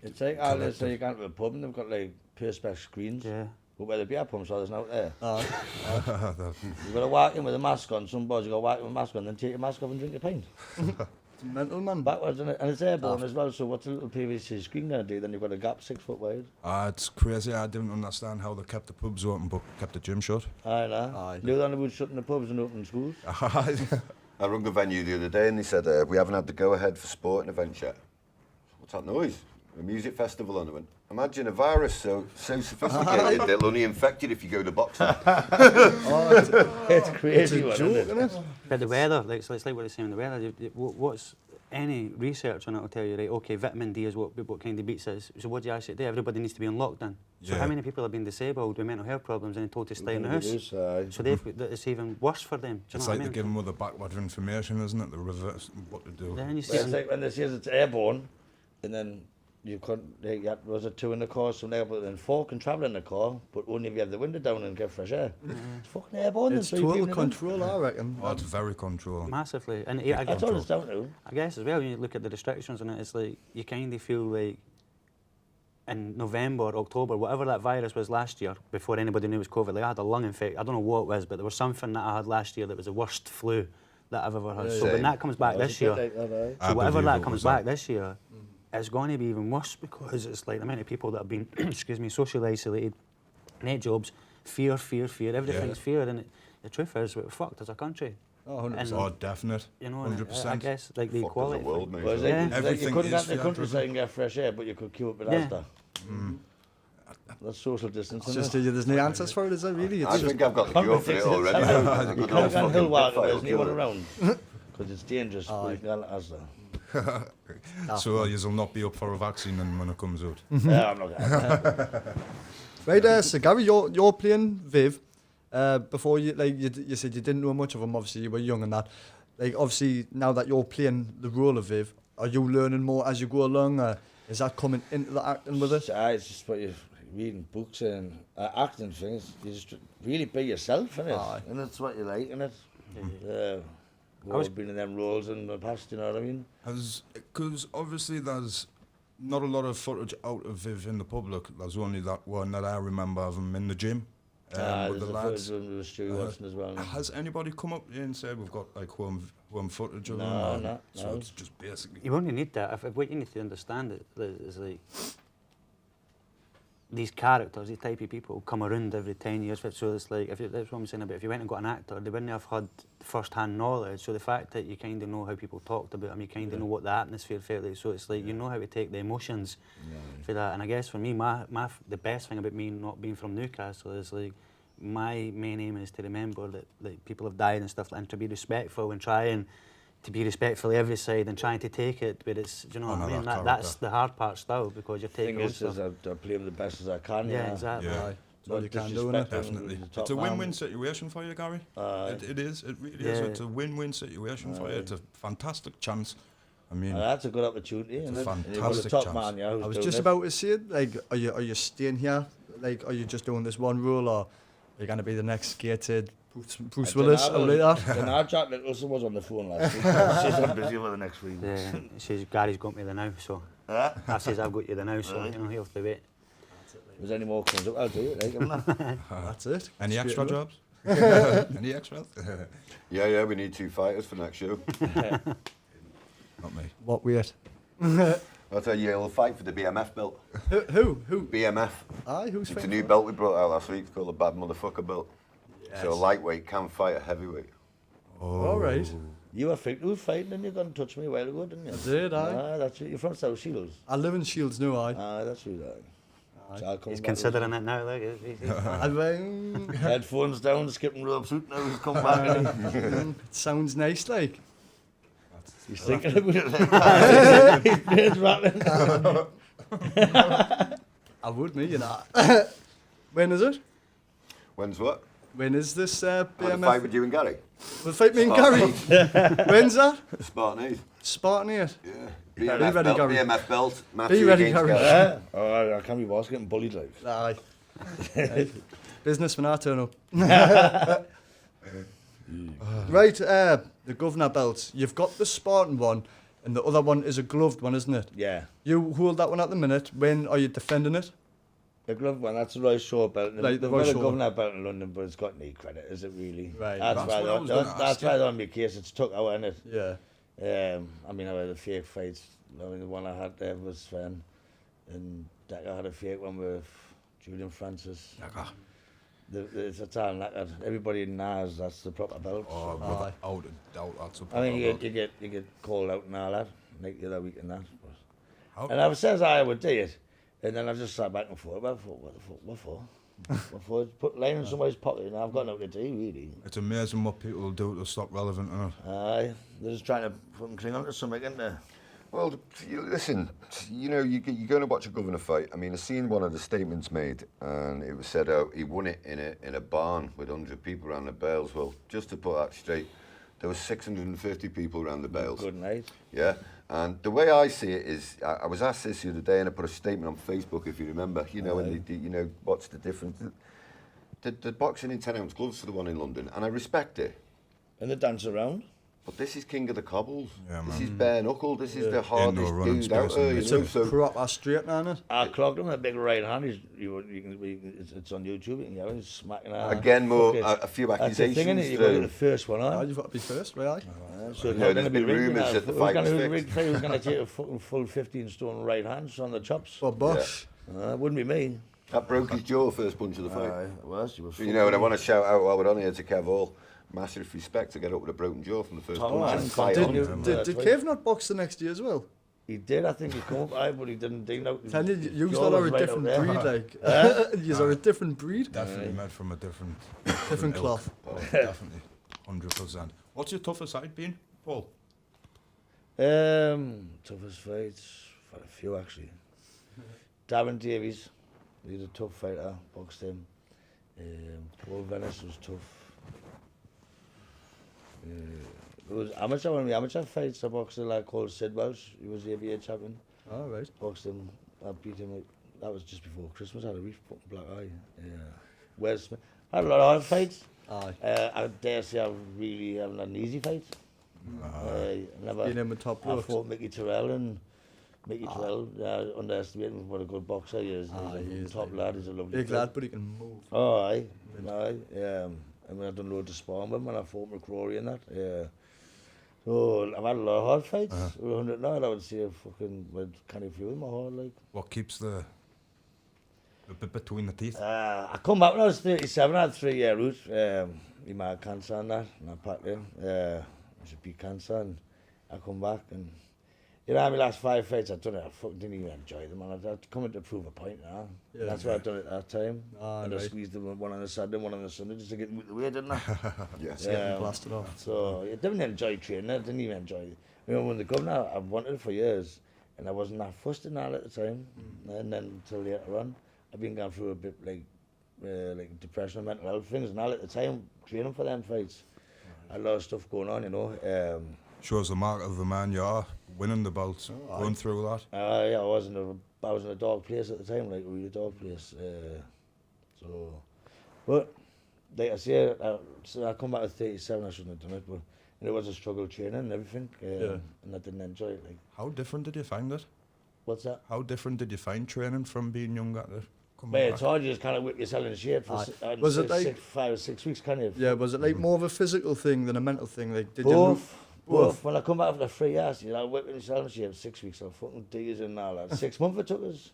[SPEAKER 3] It's like, let's say you go to a pub and they've got like perspex screens.
[SPEAKER 2] Yeah.
[SPEAKER 3] But where the beer pumps are, there's out there. You've got to walk in with a mask on, some boys, you've got to walk in with a mask on, then take your mask off and drink a pint.
[SPEAKER 4] It's mental, man.
[SPEAKER 3] Backwards, isn't it? And it's airborne as well, so what's a little PVC screen going to do? Then you've got a gap 6 foot wide.
[SPEAKER 1] It's crazy. I didn't understand how they kept the pubs open but kept the gym shut.
[SPEAKER 3] Aye, nah. Knew that about shutting the pubs and opening schools.
[SPEAKER 5] I rung the venue the other day and they said, we haven't had the go-ahead for sporting events yet. What's that noise? A music festival on. I went, imagine a virus so sophisticated they'll only infect you if you go to boxing.
[SPEAKER 3] It's crazy,
[SPEAKER 4] It's a joke, isn't it?
[SPEAKER 2] But the weather, like, so it's like what they're saying, the weather, what's any research on it will tell you, right, okay, vitamin D is what kind of beats us. So what do you actually do? Everybody needs to be on lockdown. So how many people have been disabled with mental health problems and told to stay in the house? So it's even worse for them. Do you
[SPEAKER 1] It's
[SPEAKER 2] know
[SPEAKER 1] like
[SPEAKER 2] what I mean?
[SPEAKER 1] they give them all the backward information, isn't it? The reverse, what to do.
[SPEAKER 2] Yeah, and you see,
[SPEAKER 3] It's like when they say it's airborne, and then you couldn't, was it 2 in the car, so now, but then 4 can travel in the car, but only if you have the window down and get fresh air. It's fucking airborne.
[SPEAKER 4] It's total control, I reckon.
[SPEAKER 1] Oh, it's very controlled.
[SPEAKER 2] massively. And
[SPEAKER 3] That's all it's down to.
[SPEAKER 2] I guess as well, when you look at the restrictions on it, it's like you kind of feel like in November, October, whatever that virus was last year, before anybody knew it was COVID, like I had a lung infection. I don't know what it was, but there was something that I had last year that was the worst flu that I've ever had. So when that comes back this year, so whatever that comes back this year, it's going to be even worse because it's like the amount of people that have been, excuse me, socially isolated, no jobs, fear, everything's fear, and the truth is we're fucked as a country.
[SPEAKER 4] Oh, 100%.
[SPEAKER 1] Oh, definite.
[SPEAKER 2] You know,
[SPEAKER 1] 100%.
[SPEAKER 2] I guess like the
[SPEAKER 5] Fuck
[SPEAKER 2] equality.
[SPEAKER 5] the world, mate.
[SPEAKER 3] Well, it's like,
[SPEAKER 2] Yeah.
[SPEAKER 3] it's like you
[SPEAKER 1] Everything
[SPEAKER 3] couldn't
[SPEAKER 1] is
[SPEAKER 3] get in the countryside
[SPEAKER 1] fear-driven.
[SPEAKER 3] and get fresh air, but you could queue up with Asda. That's social distancing.
[SPEAKER 4] It's just there's no answers for it, is it really? It's
[SPEAKER 5] I
[SPEAKER 4] just,
[SPEAKER 5] think I've got the cure for it already.
[SPEAKER 3] You can't go on hill walking, there's no one around. Because it's dangerous, but you can get Asda.
[SPEAKER 1] So you'll not be up for a vaccine then when it comes out.
[SPEAKER 3] Yeah, I'm not going.
[SPEAKER 4] right, so Gary, you're playing Viv. Before you said you didn't know much of him. Obviously, you were young and that. Like, obviously, now that you're playing the role of Viv, are you learning more as you go along? Is that coming into the acting with it?
[SPEAKER 3] It's just what you're reading books and acting things. You just really be yourself in it, and that's what you like in it. I've been in them roles in the past, you know what I mean?
[SPEAKER 1] Because obviously there's not a lot of footage out of Viv in the public. There's only that one that I remember of him in the gym with
[SPEAKER 3] There's
[SPEAKER 1] the
[SPEAKER 3] a
[SPEAKER 1] lads.
[SPEAKER 3] footage with Stewie Watson as well.
[SPEAKER 1] Has anybody come up here and said we've got like home footage of
[SPEAKER 3] No,
[SPEAKER 1] him?
[SPEAKER 3] no,
[SPEAKER 1] So
[SPEAKER 3] no.
[SPEAKER 1] it's just basically.
[SPEAKER 2] You only need that. If what you need to understand is like these characters, these type of people come around every 10 years. So it's like, that's what I'm saying about if you went and got an actor, they wouldn't have had first-hand knowledge. So the fact that you kind of know how people talked about them, you kind of know what the atmosphere felt like. So it's like you know how to take the emotions for that. And I guess for me, the best thing about me not being from Newcastle is like my main aim is to remember that like people have died and stuff, and to be respectful and trying to be respectful every side and trying to take it, but it's, you know what I mean? That's the hard part still, because you're taking on stuff.
[SPEAKER 3] I play them the best as I can.
[SPEAKER 2] Yeah, exactly.
[SPEAKER 1] Yeah.
[SPEAKER 4] All you can do, innit?
[SPEAKER 1] Definitely. It's a win-win situation for you, Gary. It is. It really is. It's a win-win situation for you. It's a fantastic chance. I mean,
[SPEAKER 3] that's a good opportunity.
[SPEAKER 1] It's
[SPEAKER 3] isn't
[SPEAKER 1] a
[SPEAKER 3] it? And you've got
[SPEAKER 1] fantastic
[SPEAKER 3] top
[SPEAKER 1] chance.
[SPEAKER 3] man, yeah, who's
[SPEAKER 4] I was
[SPEAKER 3] doing
[SPEAKER 4] just
[SPEAKER 3] it.
[SPEAKER 4] about to say it. Like, are you staying here? Like, are you just doing this one role, or are you going to be the next gated Bruce Willis or like that?
[SPEAKER 3] Jack Nicholson was on the phone last week. She's busy for the next week.
[SPEAKER 2] Yeah, he says Gary's got me the now, so I says I've got you the now, so you know he'll have to wait.
[SPEAKER 3] If there's any more comes up, I'll do it. Like, I'm not.
[SPEAKER 4] That's it.
[SPEAKER 1] any
[SPEAKER 4] Straight
[SPEAKER 1] extra
[SPEAKER 4] up.
[SPEAKER 1] jobs? Any extras?
[SPEAKER 5] Yeah, we need 2 fighters for next show.
[SPEAKER 1] Not me.
[SPEAKER 4] What weight?
[SPEAKER 5] I'll tell you, you'll fight for the BMF belt.
[SPEAKER 4] Who?
[SPEAKER 5] BMF.
[SPEAKER 4] Aye, who's
[SPEAKER 5] It's a
[SPEAKER 4] fighting
[SPEAKER 5] new
[SPEAKER 4] for
[SPEAKER 5] belt we brought out last week. It's called the Bad Motherfucker belt.
[SPEAKER 4] Yes.
[SPEAKER 5] So a lightweight can fight a heavyweight.
[SPEAKER 4] All right.
[SPEAKER 3] You were fighting and you got in touch with me a while ago, didn't you?
[SPEAKER 4] I did, aye.
[SPEAKER 3] That's it. You're from South Shields.
[SPEAKER 4] I live in Shields now, aye.
[SPEAKER 3] That's you, that. So I'll come
[SPEAKER 2] He's
[SPEAKER 3] back
[SPEAKER 2] considering it now, like.
[SPEAKER 3] with headphones down, skipping ropes out now. He's come back and
[SPEAKER 4] it sounds nice, like.
[SPEAKER 3] he's thinking about it. His brain's rattling.
[SPEAKER 4] I would, me, you know. When is it?
[SPEAKER 5] When's what?
[SPEAKER 4] When is this
[SPEAKER 5] Wanna
[SPEAKER 4] BMF?
[SPEAKER 5] fight with you and Gary?
[SPEAKER 4] We'll fight me and Gary. When's that?
[SPEAKER 5] Spartan 8.
[SPEAKER 4] Spartan 8.
[SPEAKER 5] Yeah. BMF
[SPEAKER 4] ready,
[SPEAKER 5] belt,
[SPEAKER 4] Garry.
[SPEAKER 5] BMF belt. Matty
[SPEAKER 4] Be ready,
[SPEAKER 5] against
[SPEAKER 4] Garry.
[SPEAKER 5] Garry.
[SPEAKER 3] Oh, I can't be boss getting bullied like.
[SPEAKER 4] Aye. Business when I turn up. Right, the Guvnor belt. You've got the Spartan one, and the other one is a gloved one, isn't it?
[SPEAKER 3] Yeah.
[SPEAKER 4] You hold that one at the minute. When are you defending it?
[SPEAKER 3] The glove one, that's the Roy Shaw belt.
[SPEAKER 4] Like the
[SPEAKER 3] They've
[SPEAKER 4] Roy
[SPEAKER 3] got a
[SPEAKER 4] Shaw.
[SPEAKER 3] Guvnor belt in London, but it's got no credit, is it really?
[SPEAKER 4] Right.
[SPEAKER 3] That's
[SPEAKER 1] That's what I was gonna ask
[SPEAKER 3] that's
[SPEAKER 1] you.
[SPEAKER 3] why on my case it's took out, isn't it?
[SPEAKER 4] Yeah.
[SPEAKER 3] I mean, I had a fake fight. I mean, the one I had there was fun. And I had a fake one with Julian Francis. It's a time like that. Everybody knows that's the proper belt.
[SPEAKER 1] Oh, without a doubt, that's a
[SPEAKER 3] I mean,
[SPEAKER 1] proper
[SPEAKER 3] you get called out and all that, like the other week and that.
[SPEAKER 1] How-
[SPEAKER 3] And I says I would do it, and then I just sat back and forth. What for? What for? Put line in somebody's pocket, and I've got nothing to do really.
[SPEAKER 1] It's amazing what people will do to stop relevant in it.
[SPEAKER 3] Aye, they're just trying to fucking cling on to something, isn't they?
[SPEAKER 5] Well, listen, you're going to watch a Guvnor fight. I mean, I seen one of the statements made, and it was said out he won it in a barn with 100 people around the bales. Well, just to put that straight, there were 650 people around the bales.
[SPEAKER 3] Good night.
[SPEAKER 5] Yeah, and the way I see it is, I was asked this the other day, and I put a statement on Facebook, if you remember. You know, and what's the difference? The boxing in 10-ounce gloves for the one in London, and I respect it.
[SPEAKER 3] And they dance around.
[SPEAKER 5] But this is king of the cobbles.
[SPEAKER 1] Yeah,
[SPEAKER 5] this
[SPEAKER 1] man.
[SPEAKER 5] is bare knuckle. This is the hardest
[SPEAKER 1] Indoor running
[SPEAKER 5] dude out
[SPEAKER 1] space
[SPEAKER 5] there.
[SPEAKER 1] in
[SPEAKER 5] You
[SPEAKER 1] this
[SPEAKER 5] know,
[SPEAKER 4] It's a
[SPEAKER 5] so
[SPEAKER 4] proper straight, isn't it?
[SPEAKER 3] I clocked him with a big right hand. It's on YouTube. You can get it. He's smacking out.
[SPEAKER 5] again, more
[SPEAKER 3] Fuck it.
[SPEAKER 5] a few
[SPEAKER 3] That's the
[SPEAKER 5] accusations.
[SPEAKER 3] thing, innit? You've got to get the first one
[SPEAKER 4] Oh,
[SPEAKER 3] on.
[SPEAKER 4] you've got to be first, right?
[SPEAKER 3] So
[SPEAKER 5] No, there's been rumours that the fight was
[SPEAKER 3] Who's
[SPEAKER 5] fixed.
[SPEAKER 3] going to take a fucking full 15-stone right hands on the chops?
[SPEAKER 4] Well, Bosch.
[SPEAKER 3] Wouldn't be me.
[SPEAKER 5] That broke his jaw first punch of the fight.
[SPEAKER 3] It was. You were
[SPEAKER 5] So, you know, and I want to shout out while we're on here to Kev Hall. Massive respect to get up with a broken jaw from the first
[SPEAKER 3] Top
[SPEAKER 5] punch
[SPEAKER 3] man.
[SPEAKER 5] and fight
[SPEAKER 3] Continue.
[SPEAKER 5] on.
[SPEAKER 4] Did Kev not box the next year as well?
[SPEAKER 3] He did. I think he come up, but he didn't.
[SPEAKER 4] Tell you lot are a different breed, like. You are a different breed.
[SPEAKER 1] Definitely made from a different
[SPEAKER 4] Cloth.
[SPEAKER 1] ilk. Oh, definitely, 100%. What's your toughest fight been, Paul?
[SPEAKER 3] Toughest fights, for a few actually. Darren Davies, he's a tough fighter, boxed him. Paul Venice was tough. It was amateur, one of the amateur fights, I boxed a lad called Sid Welsh, he was the ABA champion.
[SPEAKER 4] All right.
[SPEAKER 3] Boxed him, I beat him, that was just before Christmas, I had a reef fucking black eye. Wes Smith, I had a lot of hard fights.
[SPEAKER 4] Aye.
[SPEAKER 3] I dare say I really haven't had an easy fight. Never.
[SPEAKER 4] Been in with top
[SPEAKER 3] I
[SPEAKER 4] blokes.
[SPEAKER 3] fought Mickey Terrell and Mickey Terrell, underestimating what a good boxer he is.
[SPEAKER 4] He
[SPEAKER 3] He's
[SPEAKER 4] is
[SPEAKER 3] a top lad, he's a lovely
[SPEAKER 4] Big
[SPEAKER 3] kid.
[SPEAKER 4] lad, but he can move.
[SPEAKER 3] Oh, aye. I mean, I've done loads of sparring with him when I fought McCrory and that. Yeah. So I've had a lot of hard fights. 100 now, I would say with kind of few of them are hard, like.
[SPEAKER 1] What keeps the bit between the teeth?
[SPEAKER 3] I come back when I was 37, I had 3-year route. He had cancer and that, and I packed him. It was a big cancer, and I come back, and you know, my last 5 fights I've done it, I fucking didn't even enjoy them, and I'd come in to prove a point now.
[SPEAKER 4] Yeah.
[SPEAKER 3] That's why I've done it at that time. And I
[SPEAKER 4] right.
[SPEAKER 3] squeezed them one on the Saturday, one on the Sunday, just to get them out the way, didn't I?
[SPEAKER 5] Yes.
[SPEAKER 4] Getting blasted off.
[SPEAKER 3] So I didn't enjoy training, I didn't even enjoy it. You know, when the Guvnor, I've wanted it for years, and I wasn't that fussed in that at the time. And then until later on, I've been going through a bit like depression and mental health things, and all at the time, training for them fights. I had a lot of stuff going on, you know.
[SPEAKER 1] Shows the mark of the man you are, winning the belts, going through that.
[SPEAKER 3] Yeah, I was in a dark place at the time, like a really dark place. But like I say, so I come back at 37, I shouldn't have done it, but and it was a struggle training and everything, and I didn't enjoy it. Like,
[SPEAKER 1] How different did you find it?
[SPEAKER 3] what's that?
[SPEAKER 1] How different did you find training from being younger to coming
[SPEAKER 3] Mate,
[SPEAKER 1] back?
[SPEAKER 3] it's hard, you just kind of whip yourself in shape for
[SPEAKER 4] Was it like-
[SPEAKER 3] 5 or 6 weeks, kind of.
[SPEAKER 4] Yeah, was it like more of a physical thing than a mental thing? Like, did you know?
[SPEAKER 3] Both. When I come back after 3 years, you know, whipping yourself in shape, 6 weeks, I'm fucking diggers and all that. 6 months it took us.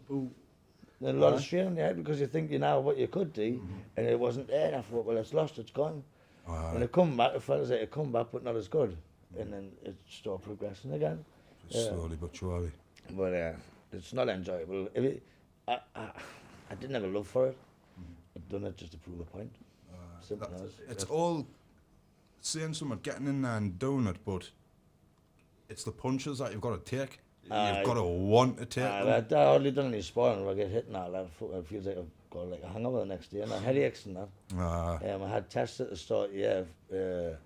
[SPEAKER 3] Then a lot of strain on your head because you think you know what you could do, and it wasn't there. And I thought, well, it's lost, it's gone. When it come back, it felt as if it come back, but not as good. And then it started progressing again.
[SPEAKER 1] Slowly but surely.
[SPEAKER 3] But it's not enjoyable. I didn't have a love for it. I've done it just to prove a point. Simple as.
[SPEAKER 1] It's all saying something, getting in there and doing it, but it's the punches that you've got to take. You've got to want to take them.
[SPEAKER 3] I hardly done any sparring where I get hit and all that. It feels like I've got like a hangover the next day and I had headaches and that. I had tests at the start, because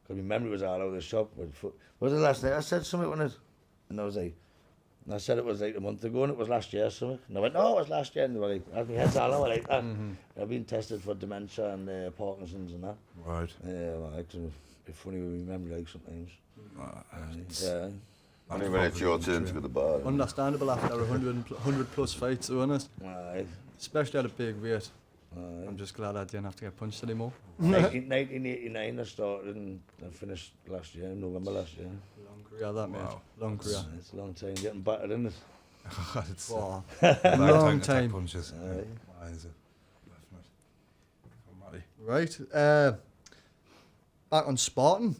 [SPEAKER 3] my memory was all over the shop. Was it last night? I said something on it, and I was like, And I said it was like a month ago, and it was last year, so. And I went, no, it was last year. And they were like, my head's all over like that. I've been tested for dementia and Parkinson's and that.
[SPEAKER 1] Right.
[SPEAKER 3] Yeah, well, it's funny when we remember like sometimes. Yeah.
[SPEAKER 5] I mean, when it's your turn to go to the bar.
[SPEAKER 4] Understandable after 100 plus fights, to be honest.
[SPEAKER 3] Aye.
[SPEAKER 4] Especially at a big weight.
[SPEAKER 3] Aye.
[SPEAKER 4] I'm just glad I didn't have to get punched anymore.
[SPEAKER 3] 1989 I started and I finished last year, November last year.
[SPEAKER 4] Long career, that, mate.
[SPEAKER 1] Wow.
[SPEAKER 4] Long career.
[SPEAKER 3] It's a long time getting battered, isn't it?
[SPEAKER 1] It's
[SPEAKER 4] Wow.
[SPEAKER 1] long
[SPEAKER 4] time.
[SPEAKER 1] Punches.
[SPEAKER 3] Aye.
[SPEAKER 1] Why is it? Definitely. Oh, Matty.
[SPEAKER 4] Right. Back on Spartan.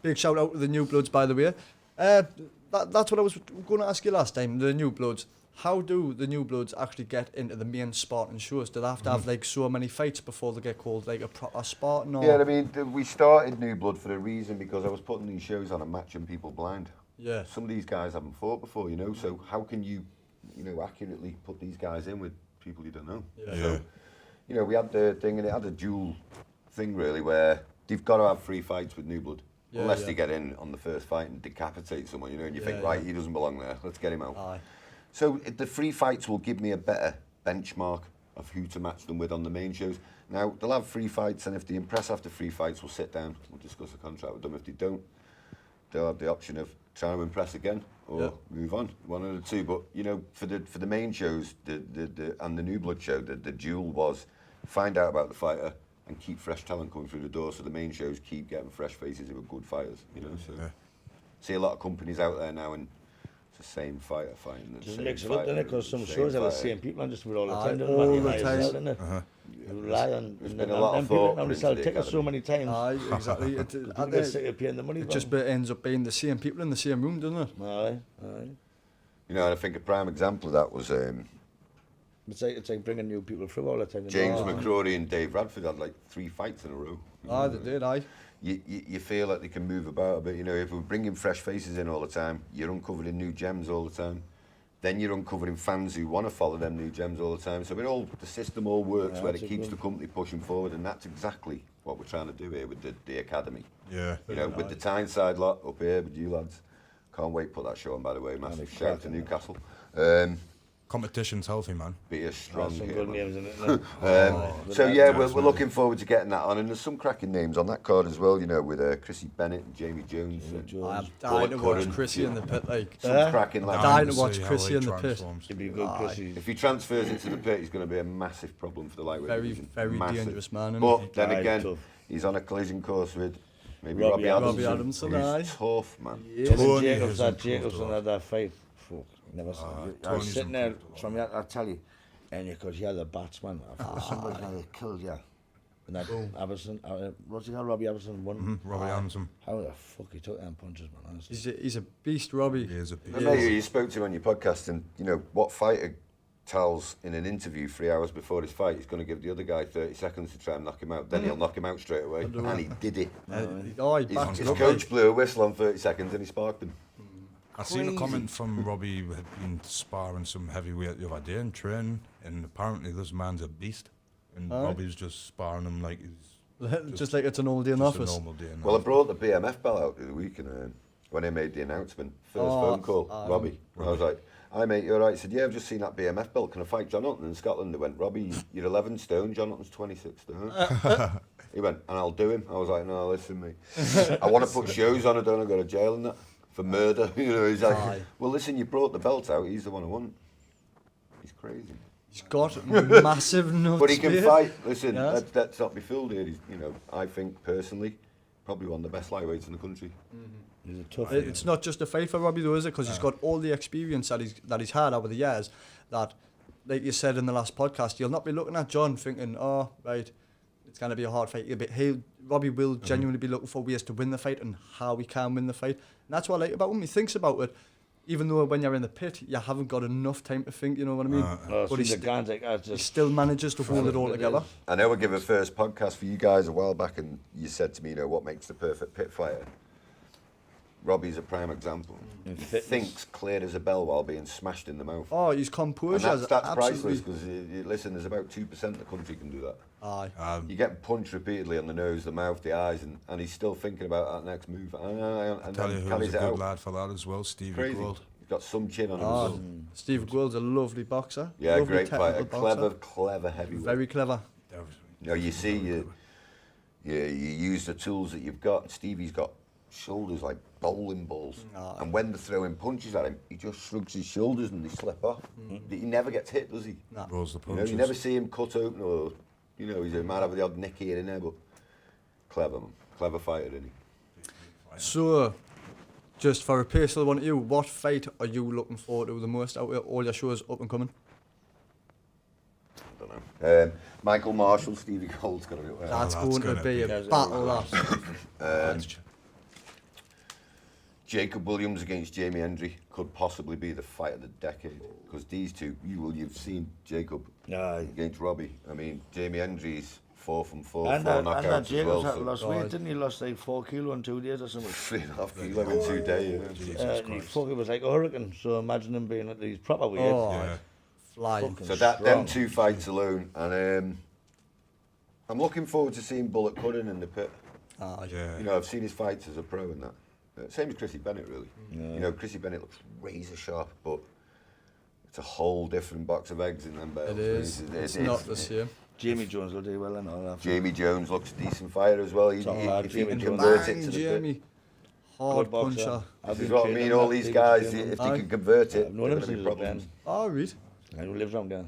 [SPEAKER 4] Big shout out to the New Bloods, by the way. That's what I was going to ask you last time, the New Bloods. How do the New Bloods actually get into the main Spartan shows? Do they have to have like so many fights before they get called like a proper Spartan? Or?
[SPEAKER 5] Yeah, I mean, we started New Blood for a reason, because I was putting these shows on and matching people blind.
[SPEAKER 4] Yeah.
[SPEAKER 5] Some of these guys haven't fought before, you know, so how can you accurately put these guys in with people you don't know?
[SPEAKER 4] Yeah.
[SPEAKER 5] So, you know, we had the thing, and it had a dual thing really, where they've got to have 3 fights with New Blood.
[SPEAKER 4] Yeah,
[SPEAKER 5] Unless
[SPEAKER 4] yeah.
[SPEAKER 5] they get in on the first fight and decapitate someone, you know, and you think,
[SPEAKER 4] Yeah,
[SPEAKER 5] right,
[SPEAKER 4] yeah.
[SPEAKER 5] he doesn't belong there, let's get him out.
[SPEAKER 4] Aye.
[SPEAKER 5] So the 3 fights will give me a better benchmark of who to match them with on the main shows. Now, they'll have 3 fights, and if they impress after 3 fights, we'll sit down, we'll discuss a contract with them. If they don't, they'll have the option of trying to impress again or move on, one of the two. But, you know, for the main shows, and the New Blood show, the duel was find out about the fighter and keep fresh talent coming through the door, so the main shows keep getting fresh faces who are good fighters, you know. So see a lot of companies out there now, and it's the same fighter fighting.
[SPEAKER 3] Just mix it up, doesn't it? Because some shows have the same people on just about all the time,
[SPEAKER 4] all
[SPEAKER 3] don't
[SPEAKER 4] the
[SPEAKER 3] they?
[SPEAKER 4] time.
[SPEAKER 3] Isn't it? You rely on
[SPEAKER 5] There's been a lot of
[SPEAKER 3] people
[SPEAKER 5] thought
[SPEAKER 3] only
[SPEAKER 5] put
[SPEAKER 3] sell
[SPEAKER 5] into the
[SPEAKER 3] tickets so
[SPEAKER 5] academy.
[SPEAKER 3] many times.
[SPEAKER 4] Aye, exactly.
[SPEAKER 3] You get sick of paying the money.
[SPEAKER 4] It just ends up being the same people in the same room, doesn't it?
[SPEAKER 3] Aye, aye.
[SPEAKER 5] You know, and I think a prime example of that was
[SPEAKER 3] It's like bringing new people through all the time.
[SPEAKER 5] James McCrory and Dave Radford had like 3 fights in a row.
[SPEAKER 4] Aye, they did, aye.
[SPEAKER 5] You feel like they can move about a bit. You know, if we're bringing fresh faces in all the time, you're uncovering new gems all the time. Then you're uncovering fans who want to follow them new gems all the time. So the system all works where it keeps the company pushing forward, and that's exactly what we're trying to do here with the academy.
[SPEAKER 1] Yeah.
[SPEAKER 5] You know, with the Tyneside lot up here with you lads. Can't wait to put that show on, by the way. Massive shout out to Newcastle.
[SPEAKER 1] Competition's healthy, man.
[SPEAKER 5] Be a strong
[SPEAKER 3] Some
[SPEAKER 5] here,
[SPEAKER 3] good
[SPEAKER 5] man.
[SPEAKER 3] names in it. No?
[SPEAKER 5] So yeah, we're looking forward to getting that on, and there's some cracking names on that card as well. You know, with Chrissy Bennett and Jamie Jones.
[SPEAKER 4] I'm dying to watch Chrissy in the pit, like.
[SPEAKER 5] Some cracking lads.
[SPEAKER 4] Dying to
[SPEAKER 1] see
[SPEAKER 4] watch
[SPEAKER 1] how
[SPEAKER 4] Chrissy
[SPEAKER 1] he
[SPEAKER 4] in the pit.
[SPEAKER 1] transforms.
[SPEAKER 3] It'd be good, Chrissy.
[SPEAKER 5] If he transfers into the pit, he's going to be a massive problem for the lightweight
[SPEAKER 4] Very,
[SPEAKER 5] division.
[SPEAKER 4] very
[SPEAKER 5] Massive.
[SPEAKER 4] dangerous man.
[SPEAKER 5] But then
[SPEAKER 3] Aye,
[SPEAKER 5] again,
[SPEAKER 3] tough.
[SPEAKER 5] he's on a collision course with maybe
[SPEAKER 3] Robbie
[SPEAKER 5] Robbie
[SPEAKER 3] Adamson.
[SPEAKER 5] Adamson.
[SPEAKER 4] Robbie
[SPEAKER 5] Who's
[SPEAKER 4] Adamson,
[SPEAKER 5] tough, man.
[SPEAKER 1] Tony
[SPEAKER 3] Jacobs,
[SPEAKER 1] has
[SPEAKER 3] that
[SPEAKER 1] improved
[SPEAKER 3] Jacobs
[SPEAKER 1] a lot.
[SPEAKER 3] and that fight. Fuck, never saw it. I was
[SPEAKER 1] Tony's
[SPEAKER 3] sitting there
[SPEAKER 1] improved a lot.
[SPEAKER 3] from that, I tell you, and because you're the batsman, I thought somebody's going to kill you. And that Aberson, what's he called, Robbie Aberson won.
[SPEAKER 1] Robbie Adamson.
[SPEAKER 3] How the fuck he took them punches, man, honestly.
[SPEAKER 4] He's a beast, Robbie.
[SPEAKER 1] He is a beast.
[SPEAKER 5] I know you spoke to him on your podcast, and you know what fighter tells in an interview 3 hours before his fight he's going to give the other guy 30 seconds to try and knock him out. Then he'll knock him out straight away, and he did it.
[SPEAKER 4] He backed
[SPEAKER 5] His
[SPEAKER 4] it up.
[SPEAKER 5] coach blew a whistle on 30 seconds, and he sparked him.
[SPEAKER 1] I seen a comment from Robbie who had been sparring some heavyweight the other day in training, and apparently this man's a beast. And Robbie's just sparring him like he's
[SPEAKER 4] Just like it's a normal day in
[SPEAKER 1] just
[SPEAKER 4] office.
[SPEAKER 1] a normal day. In
[SPEAKER 5] Well, I
[SPEAKER 1] office.
[SPEAKER 5] brought the BMF belt out the other week, and when I made the announcement, first phone call, Robbie. I was like, "Hi mate, you alright?" He said, "Yeah, I've just seen that BMF belt. Can I fight John Hutton in Scotland?" They went, "Robbie, you're 11 stone. John Hutton's 26 stone." He went, "And I'll do him." I was like, "No, listen, mate. I want to put shows on. I don't want to go to jail and that for murder." You know, he's like, "Well, listen, you brought the belt out. He's the one I want." He's crazy.
[SPEAKER 4] He's got massive nuts.
[SPEAKER 5] But he can
[SPEAKER 4] mate.
[SPEAKER 5] fight. Listen,
[SPEAKER 4] Yes.
[SPEAKER 5] let's not be fooled here. He's, you know, I think personally, probably one of the best lightweights in the country.
[SPEAKER 3] He's a tough
[SPEAKER 4] It's not just a fight for Robbie though, is it? Because he's got all the experience that he's had over the years. That, like you said in the last podcast, you'll not be looking at John thinking, "Oh, right, it's going to be a hard fight." Robbie will genuinely be looking for ways to win the fight and how he can win the fight. And that's what I like about him. He thinks about it, even though when you're in the pit, you haven't got enough time to think. You know what I mean? But he still manages to hold it all together.
[SPEAKER 5] I know I gave a first podcast for you guys a while back, and you said to me, you know, what makes the perfect pit fighter? Robbie's a prime example. He thinks clear as a bell while being smashed in the mouth.
[SPEAKER 4] Oh, his
[SPEAKER 5] And
[SPEAKER 4] composure is
[SPEAKER 5] that's
[SPEAKER 4] absolutely.
[SPEAKER 5] priceless, because, listen, there's about 2% of the country can do that.
[SPEAKER 4] Aye.
[SPEAKER 5] You get punched repeatedly on the nose, the mouth, the eyes, and he's still thinking about that next move. And
[SPEAKER 1] Tell you
[SPEAKER 5] then
[SPEAKER 1] who's
[SPEAKER 5] carries
[SPEAKER 1] a
[SPEAKER 5] it
[SPEAKER 1] good
[SPEAKER 5] out.
[SPEAKER 1] lad for that as well, Stevie
[SPEAKER 5] Crazy.
[SPEAKER 1] Gould.
[SPEAKER 5] He's got some chin on him.
[SPEAKER 4] Oh,
[SPEAKER 5] as well.
[SPEAKER 4] Steve Gwill's a lovely boxer.
[SPEAKER 5] Yeah,
[SPEAKER 4] lovely
[SPEAKER 5] great fighter.
[SPEAKER 4] technical boxer.
[SPEAKER 5] Clever heavyweight.
[SPEAKER 4] Very clever.
[SPEAKER 5] You know, you see, you use the tools that you've got. Stevie's got shoulders like bowling balls.
[SPEAKER 4] Oh,
[SPEAKER 5] And when they're throwing punches at him, he just shrugs his shoulders and they slip off. He never gets hit, does he?
[SPEAKER 4] Nah.
[SPEAKER 1] Rolls the
[SPEAKER 5] You know,
[SPEAKER 1] punches.
[SPEAKER 5] you never see him cut open or, you know, he might have the odd nick here and there, but clever, man. Clever fighter, isn't he?
[SPEAKER 4] So, just for a personal one to you, what fight are you looking forward to the most out of all your shows up and coming?
[SPEAKER 5] I don't know. Michael Marshall, Stevie Gold's got to be up there.
[SPEAKER 4] That's
[SPEAKER 1] that's
[SPEAKER 4] going to
[SPEAKER 1] gonna
[SPEAKER 4] be
[SPEAKER 1] be-
[SPEAKER 4] a battle, that.
[SPEAKER 5] Jacob Williams against Jamie Hendry could possibly be the fight of the decade because these two, you've seen Jacob
[SPEAKER 3] Aye.
[SPEAKER 5] against Robbie. I mean, Jamie Hendry's 4 from 4,
[SPEAKER 3] And
[SPEAKER 5] 4
[SPEAKER 3] that
[SPEAKER 5] knockouts as
[SPEAKER 3] Jacobs
[SPEAKER 5] well.
[SPEAKER 3] had
[SPEAKER 5] So
[SPEAKER 3] lost weight, didn't he? Lost like 4 kilo in 2 days or something.
[SPEAKER 5] 3.5 kilo in 2 days.
[SPEAKER 3] He fucking was like a hurricane, so imagine him being at these proper weight.
[SPEAKER 4] Oh,
[SPEAKER 1] Yeah.
[SPEAKER 4] flying.
[SPEAKER 3] Fucking
[SPEAKER 5] So them
[SPEAKER 3] strong.
[SPEAKER 5] 2 fights alone, and I'm looking forward to seeing Bullet Cutting in the pit.
[SPEAKER 4] Aye.
[SPEAKER 1] Yeah.
[SPEAKER 5] You know, I've seen his fights as a pro and that. Same as Chrissy Bennett, really. You know, Chrissy Bennett looks razor sharp, but it's a whole different box of eggs in them belts.
[SPEAKER 4] It is. It's not the same.
[SPEAKER 3] Jamie Jones will do well and all that.
[SPEAKER 5] Jamie Jones looks a decent fighter as well.
[SPEAKER 3] Top lad,
[SPEAKER 5] If he
[SPEAKER 3] Jamie
[SPEAKER 5] can
[SPEAKER 3] Jones.
[SPEAKER 5] convert it
[SPEAKER 4] Bang,
[SPEAKER 5] to the
[SPEAKER 4] Jamie.
[SPEAKER 5] pit.
[SPEAKER 4] Hard
[SPEAKER 3] Good boxer.
[SPEAKER 4] puncher.
[SPEAKER 3] I've
[SPEAKER 5] This
[SPEAKER 3] been
[SPEAKER 5] is what I
[SPEAKER 3] training
[SPEAKER 5] mean.
[SPEAKER 3] him,
[SPEAKER 5] All
[SPEAKER 3] that
[SPEAKER 5] these
[SPEAKER 3] big
[SPEAKER 5] guys,
[SPEAKER 3] training
[SPEAKER 5] if
[SPEAKER 3] him.
[SPEAKER 5] they can convert it,
[SPEAKER 3] I've known him
[SPEAKER 5] there's
[SPEAKER 3] since he
[SPEAKER 5] going to
[SPEAKER 3] was
[SPEAKER 5] be
[SPEAKER 3] a
[SPEAKER 5] problems.
[SPEAKER 4] Oh, read.
[SPEAKER 3] I who lives around there.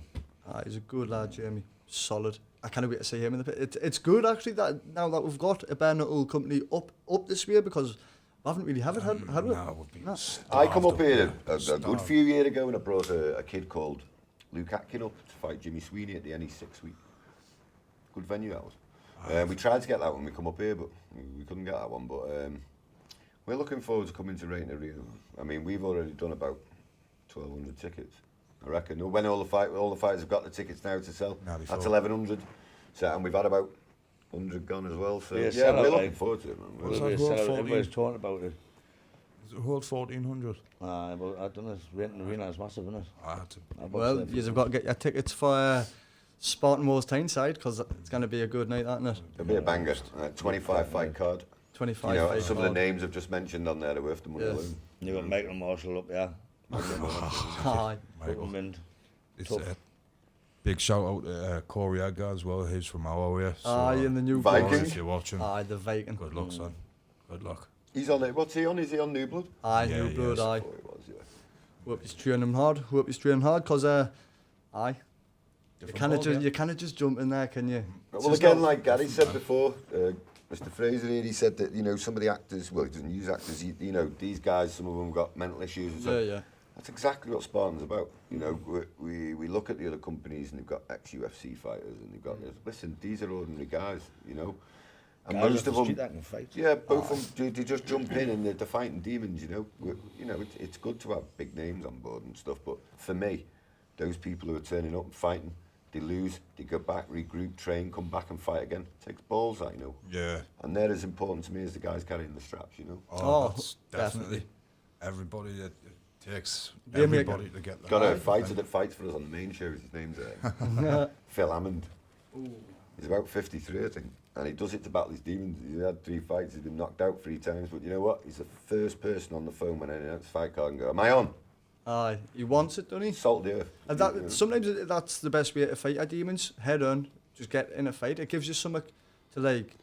[SPEAKER 4] He's a good lad, Jamie. Solid. I can't wait to see him in the pit. It's good actually that now that we've got a bare-knuckle company up this way because we haven't really had we?
[SPEAKER 1] No, we've been
[SPEAKER 4] No.
[SPEAKER 5] I come up here a
[SPEAKER 1] Starved.
[SPEAKER 5] good few years ago and I brought a kid called Luke Atkin up to fight Jimmy Sweeney at the NE6 week. Good venue that was. We tried to get that when we come up here, but we couldn't get that one. But we're looking forward to coming to Rain Arena. I mean, we've already done about 1,200 tickets, I reckon. When all the fighters have got the tickets now to sell,
[SPEAKER 1] Now
[SPEAKER 5] that's
[SPEAKER 1] before.
[SPEAKER 5] 1,100. So, and we've had about 100 gone as well. So
[SPEAKER 3] Yeah,
[SPEAKER 5] yeah,
[SPEAKER 3] sell out,
[SPEAKER 5] we're looking
[SPEAKER 3] like-
[SPEAKER 5] forward to it, man.
[SPEAKER 1] What's
[SPEAKER 5] We're-
[SPEAKER 1] that called? 14?
[SPEAKER 3] Everybody's talking about it.
[SPEAKER 1] Is it hold 1,400?
[SPEAKER 3] But I don't know, Rain Arena is massive, isn't it?
[SPEAKER 1] I had to.
[SPEAKER 3] I boxed
[SPEAKER 4] Well,
[SPEAKER 3] there for-
[SPEAKER 4] you've got to get your tickets for Spartan Tyneside because it's going to be a good night, isn't it?
[SPEAKER 5] It'll be a banger. 25 fight card.
[SPEAKER 4] 25
[SPEAKER 5] You know,
[SPEAKER 4] fight
[SPEAKER 5] some of the
[SPEAKER 4] card.
[SPEAKER 5] names I've just mentioned on there are worth the money
[SPEAKER 4] Yes.
[SPEAKER 5] alone.
[SPEAKER 3] You got Michael Marshall up there.
[SPEAKER 4] Aye.
[SPEAKER 1] Michael.
[SPEAKER 3] Mind.
[SPEAKER 1] It's
[SPEAKER 3] Tough.
[SPEAKER 1] a big shout out to Corey Edgar as well. He's from our way. So,
[SPEAKER 4] Aye, in the new
[SPEAKER 5] Viking.
[SPEAKER 1] Corey,
[SPEAKER 4] box.
[SPEAKER 1] if you're watching,
[SPEAKER 4] Aye, the Viking.
[SPEAKER 1] good luck, son. Good luck.
[SPEAKER 5] He's on it. What's he on? Is he on New Blood?
[SPEAKER 4] Aye,
[SPEAKER 1] Yeah,
[SPEAKER 4] new
[SPEAKER 1] he
[SPEAKER 4] blood,
[SPEAKER 1] is.
[SPEAKER 4] aye.
[SPEAKER 5] Oh, he was, yeah.
[SPEAKER 4] Hope he's training hard. Hope he's training hard because, aye. You
[SPEAKER 1] Different
[SPEAKER 4] can't
[SPEAKER 1] ball
[SPEAKER 4] just
[SPEAKER 1] game.
[SPEAKER 4] you can't just jump in there, can you? It's
[SPEAKER 5] Well,
[SPEAKER 4] just
[SPEAKER 5] again,
[SPEAKER 4] not-
[SPEAKER 5] like Gary said before, Mr. Fraser here, he said that, you know, some of the actors, well, he doesn't use actors, you know, these guys, some of them got mental issues and
[SPEAKER 4] Yeah,
[SPEAKER 5] stuff.
[SPEAKER 4] yeah.
[SPEAKER 5] That's exactly what Spartan's about. You know, we look at the other companies and they've got ex-UFC fighters and they've got this. Listen, these are ordinary guys, you know. And
[SPEAKER 3] Guys
[SPEAKER 5] most
[SPEAKER 3] off
[SPEAKER 5] of
[SPEAKER 3] the
[SPEAKER 5] them,
[SPEAKER 3] street that can fight.
[SPEAKER 5] yeah, both of them, they just jump in and they're fighting demons, you know. You know, it's good to have big names on board and stuff, but for me, those people who are turning up and fighting, they lose, they go back, regroup, train, come back and fight again. It takes balls, I know.
[SPEAKER 1] Yeah.
[SPEAKER 5] And they're as important to me as the guys carrying the straps, you know.
[SPEAKER 4] Oh,
[SPEAKER 1] That's
[SPEAKER 4] definitely.
[SPEAKER 1] definitely. Everybody, it takes
[SPEAKER 4] Yeah, mate.
[SPEAKER 1] everybody to get that.
[SPEAKER 5] Got a fighter that fights for us on the main shows, his name's Phil Hammond. He's about 53, I think. And he does it to battle his demons. He's had 3 fights, he's been knocked out 3 times, but you know what? He's the first person on the phone when anyone else fight card and go, am I on?
[SPEAKER 4] Aye, he wants it, doesn't he?
[SPEAKER 5] Salt the earth.
[SPEAKER 4] And
[SPEAKER 5] You know.
[SPEAKER 4] that, sometimes that's the best way to fight your demons. Head on, just get in a fight. It gives you something to like.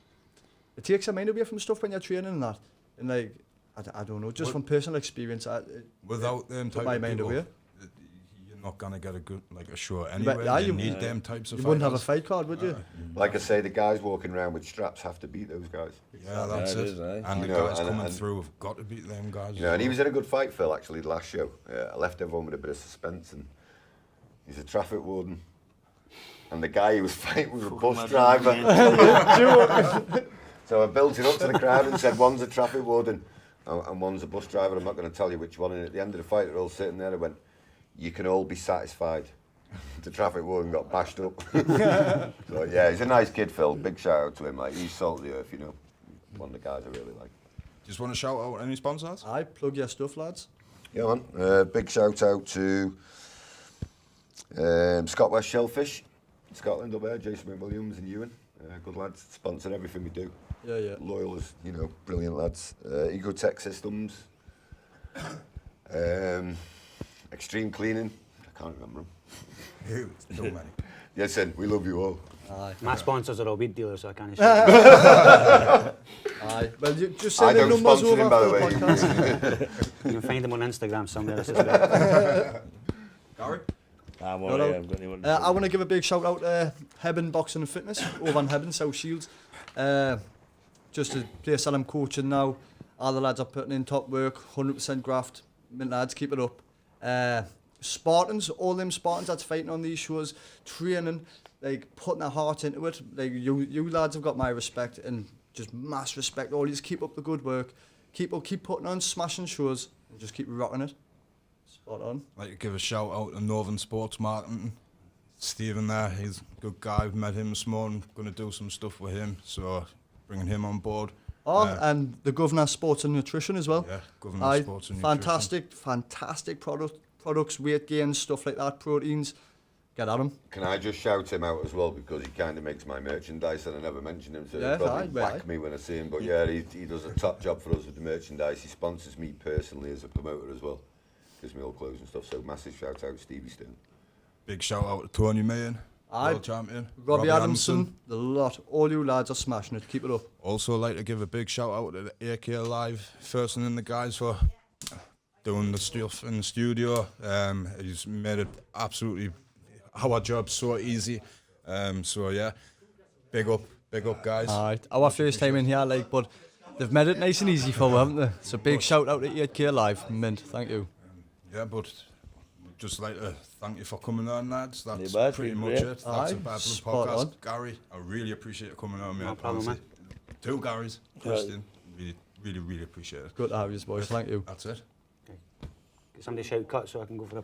[SPEAKER 4] It takes your mind away from stuff when you're training and that. And like, I don't know, just
[SPEAKER 1] Well-
[SPEAKER 4] from personal experience.
[SPEAKER 1] Without them
[SPEAKER 4] took
[SPEAKER 1] type
[SPEAKER 4] my
[SPEAKER 1] of
[SPEAKER 4] mind
[SPEAKER 1] people,
[SPEAKER 4] away.
[SPEAKER 1] you're not gonna get a good a show anyway.
[SPEAKER 4] yeah,
[SPEAKER 1] you
[SPEAKER 4] you-
[SPEAKER 1] need them types of
[SPEAKER 4] You wouldn't have a
[SPEAKER 1] fighters.
[SPEAKER 4] fight card, would you?
[SPEAKER 5] Like I say, the guys walking around with straps have to beat those guys.
[SPEAKER 1] Yeah, that's
[SPEAKER 3] it
[SPEAKER 1] it.
[SPEAKER 3] is, aye.
[SPEAKER 1] And
[SPEAKER 5] You
[SPEAKER 1] the
[SPEAKER 5] know,
[SPEAKER 1] guys
[SPEAKER 5] and-
[SPEAKER 1] coming
[SPEAKER 5] and-
[SPEAKER 1] through have got to beat them guys.
[SPEAKER 5] You know, and he was in a good fight, Phil, actually, the last show. I left everyone with a bit of suspense, and he's a traffic warden. And the guy he was fighting was a bus driver. So I built it up to the crowd and said, one's a traffic warden and one's a bus driver. I'm not going to tell you which one. And at the end of the fight, they're all sitting there. I went, you can all be satisfied. The traffic warden got bashed up. So yeah, he's a nice kid, Phil. Big shout out to him. Like, he's salt of the earth, you know. One of the guys I really like.
[SPEAKER 1] Just want to shout out any sponsors?
[SPEAKER 4] Aye, plug your stuff, lads.
[SPEAKER 5] Yeah, man. Big shout out to Scott West Shellfish, Scotland up there, Jason McWilliams and Ewan. Good lads, sponsor everything we do.
[SPEAKER 4] Yeah, yeah.
[SPEAKER 5] Loyal as, you know, brilliant lads. Ecotech Systems. Extreme Cleaning. I can't remember them.
[SPEAKER 1] Too many.
[SPEAKER 5] Yes, then, we love you all.
[SPEAKER 4] Aye.
[SPEAKER 2] My sponsors are all weed dealers, so I can't.
[SPEAKER 4] Aye. Well, you just
[SPEAKER 5] I
[SPEAKER 4] send the
[SPEAKER 5] don't
[SPEAKER 4] numbers
[SPEAKER 5] sponsor
[SPEAKER 4] over
[SPEAKER 5] him, by the
[SPEAKER 4] for
[SPEAKER 5] way.
[SPEAKER 4] podcast.
[SPEAKER 2] You can find them on Instagram somewhere, I suspect.
[SPEAKER 1] Gary?
[SPEAKER 3] I'm
[SPEAKER 4] No,
[SPEAKER 3] all
[SPEAKER 4] no.
[SPEAKER 3] right, I've got anyone to
[SPEAKER 4] I want to give a big shout out to Hammond Boxing and Fitness over on Hammond, South Shields. Just a place that I'm coaching now. All the lads are putting in top work, 100% graft. Lads, keep it up. Spartans, all them Spartans that's fighting on these shows, training, like putting their heart into it. Like you lads have got my respect and just mass respect. All you just keep up the good work. Keep putting on smashing shows and just keep rocking it. Spot on.
[SPEAKER 1] I'd like to give a shout out to Northern Sports Marketing. Stephen there, he's a good guy. I've met him this morning. Going to do some stuff with him, so bringing him on board.
[SPEAKER 4] Oh, and the Guvnor Sports and Nutrition as well.
[SPEAKER 1] Yeah, Guvnor Sports and Nutrition.
[SPEAKER 4] Fantastic products, weight gain, stuff like that, proteins. Get at him.
[SPEAKER 5] Can I just shout him out as well, because he kind of makes my merchandise and I never mention him, so
[SPEAKER 4] Yeah,
[SPEAKER 5] he'll probably
[SPEAKER 4] aye,
[SPEAKER 5] whack me when I see him. But yeah, he does a top job for us with the merchandise. He sponsors me personally as a promoter as well. Gives me all clothes and stuff, so massive shout out to Stevie Stone.
[SPEAKER 1] Big shout out to Tony Mayen,
[SPEAKER 4] Aye.
[SPEAKER 1] world champion.
[SPEAKER 4] Robbie Adamson, the lot. All you lads are smashing it. Keep it up.
[SPEAKER 1] Also like to give a big shout out to the AK Live, first and the guys for doing the stuff in the studio. He's made it absolutely our job so easy. So yeah, big up guys.
[SPEAKER 4] Alright, our first time in here, like, but they've made it nice and easy for us, haven't they? So big shout out to 8K Live, mint. Thank you.
[SPEAKER 1] Yeah, but just like to thank you for coming on, lads. That's
[SPEAKER 3] Yeah,
[SPEAKER 1] pretty
[SPEAKER 3] bad,
[SPEAKER 1] much
[SPEAKER 3] yeah.
[SPEAKER 1] it. That's
[SPEAKER 4] Aye,
[SPEAKER 1] a Babylon
[SPEAKER 4] spot
[SPEAKER 1] podcast.
[SPEAKER 4] on.
[SPEAKER 1] Gary, I really appreciate you coming on, man.
[SPEAKER 2] No problem,
[SPEAKER 1] Honestly. Two Garys, Christian. Really appreciate it.
[SPEAKER 4] Good to have you, boys. Thank you.
[SPEAKER 1] That's it.
[SPEAKER 2] Get somebody shout cut so I can go for a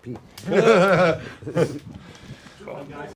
[SPEAKER 2] pee.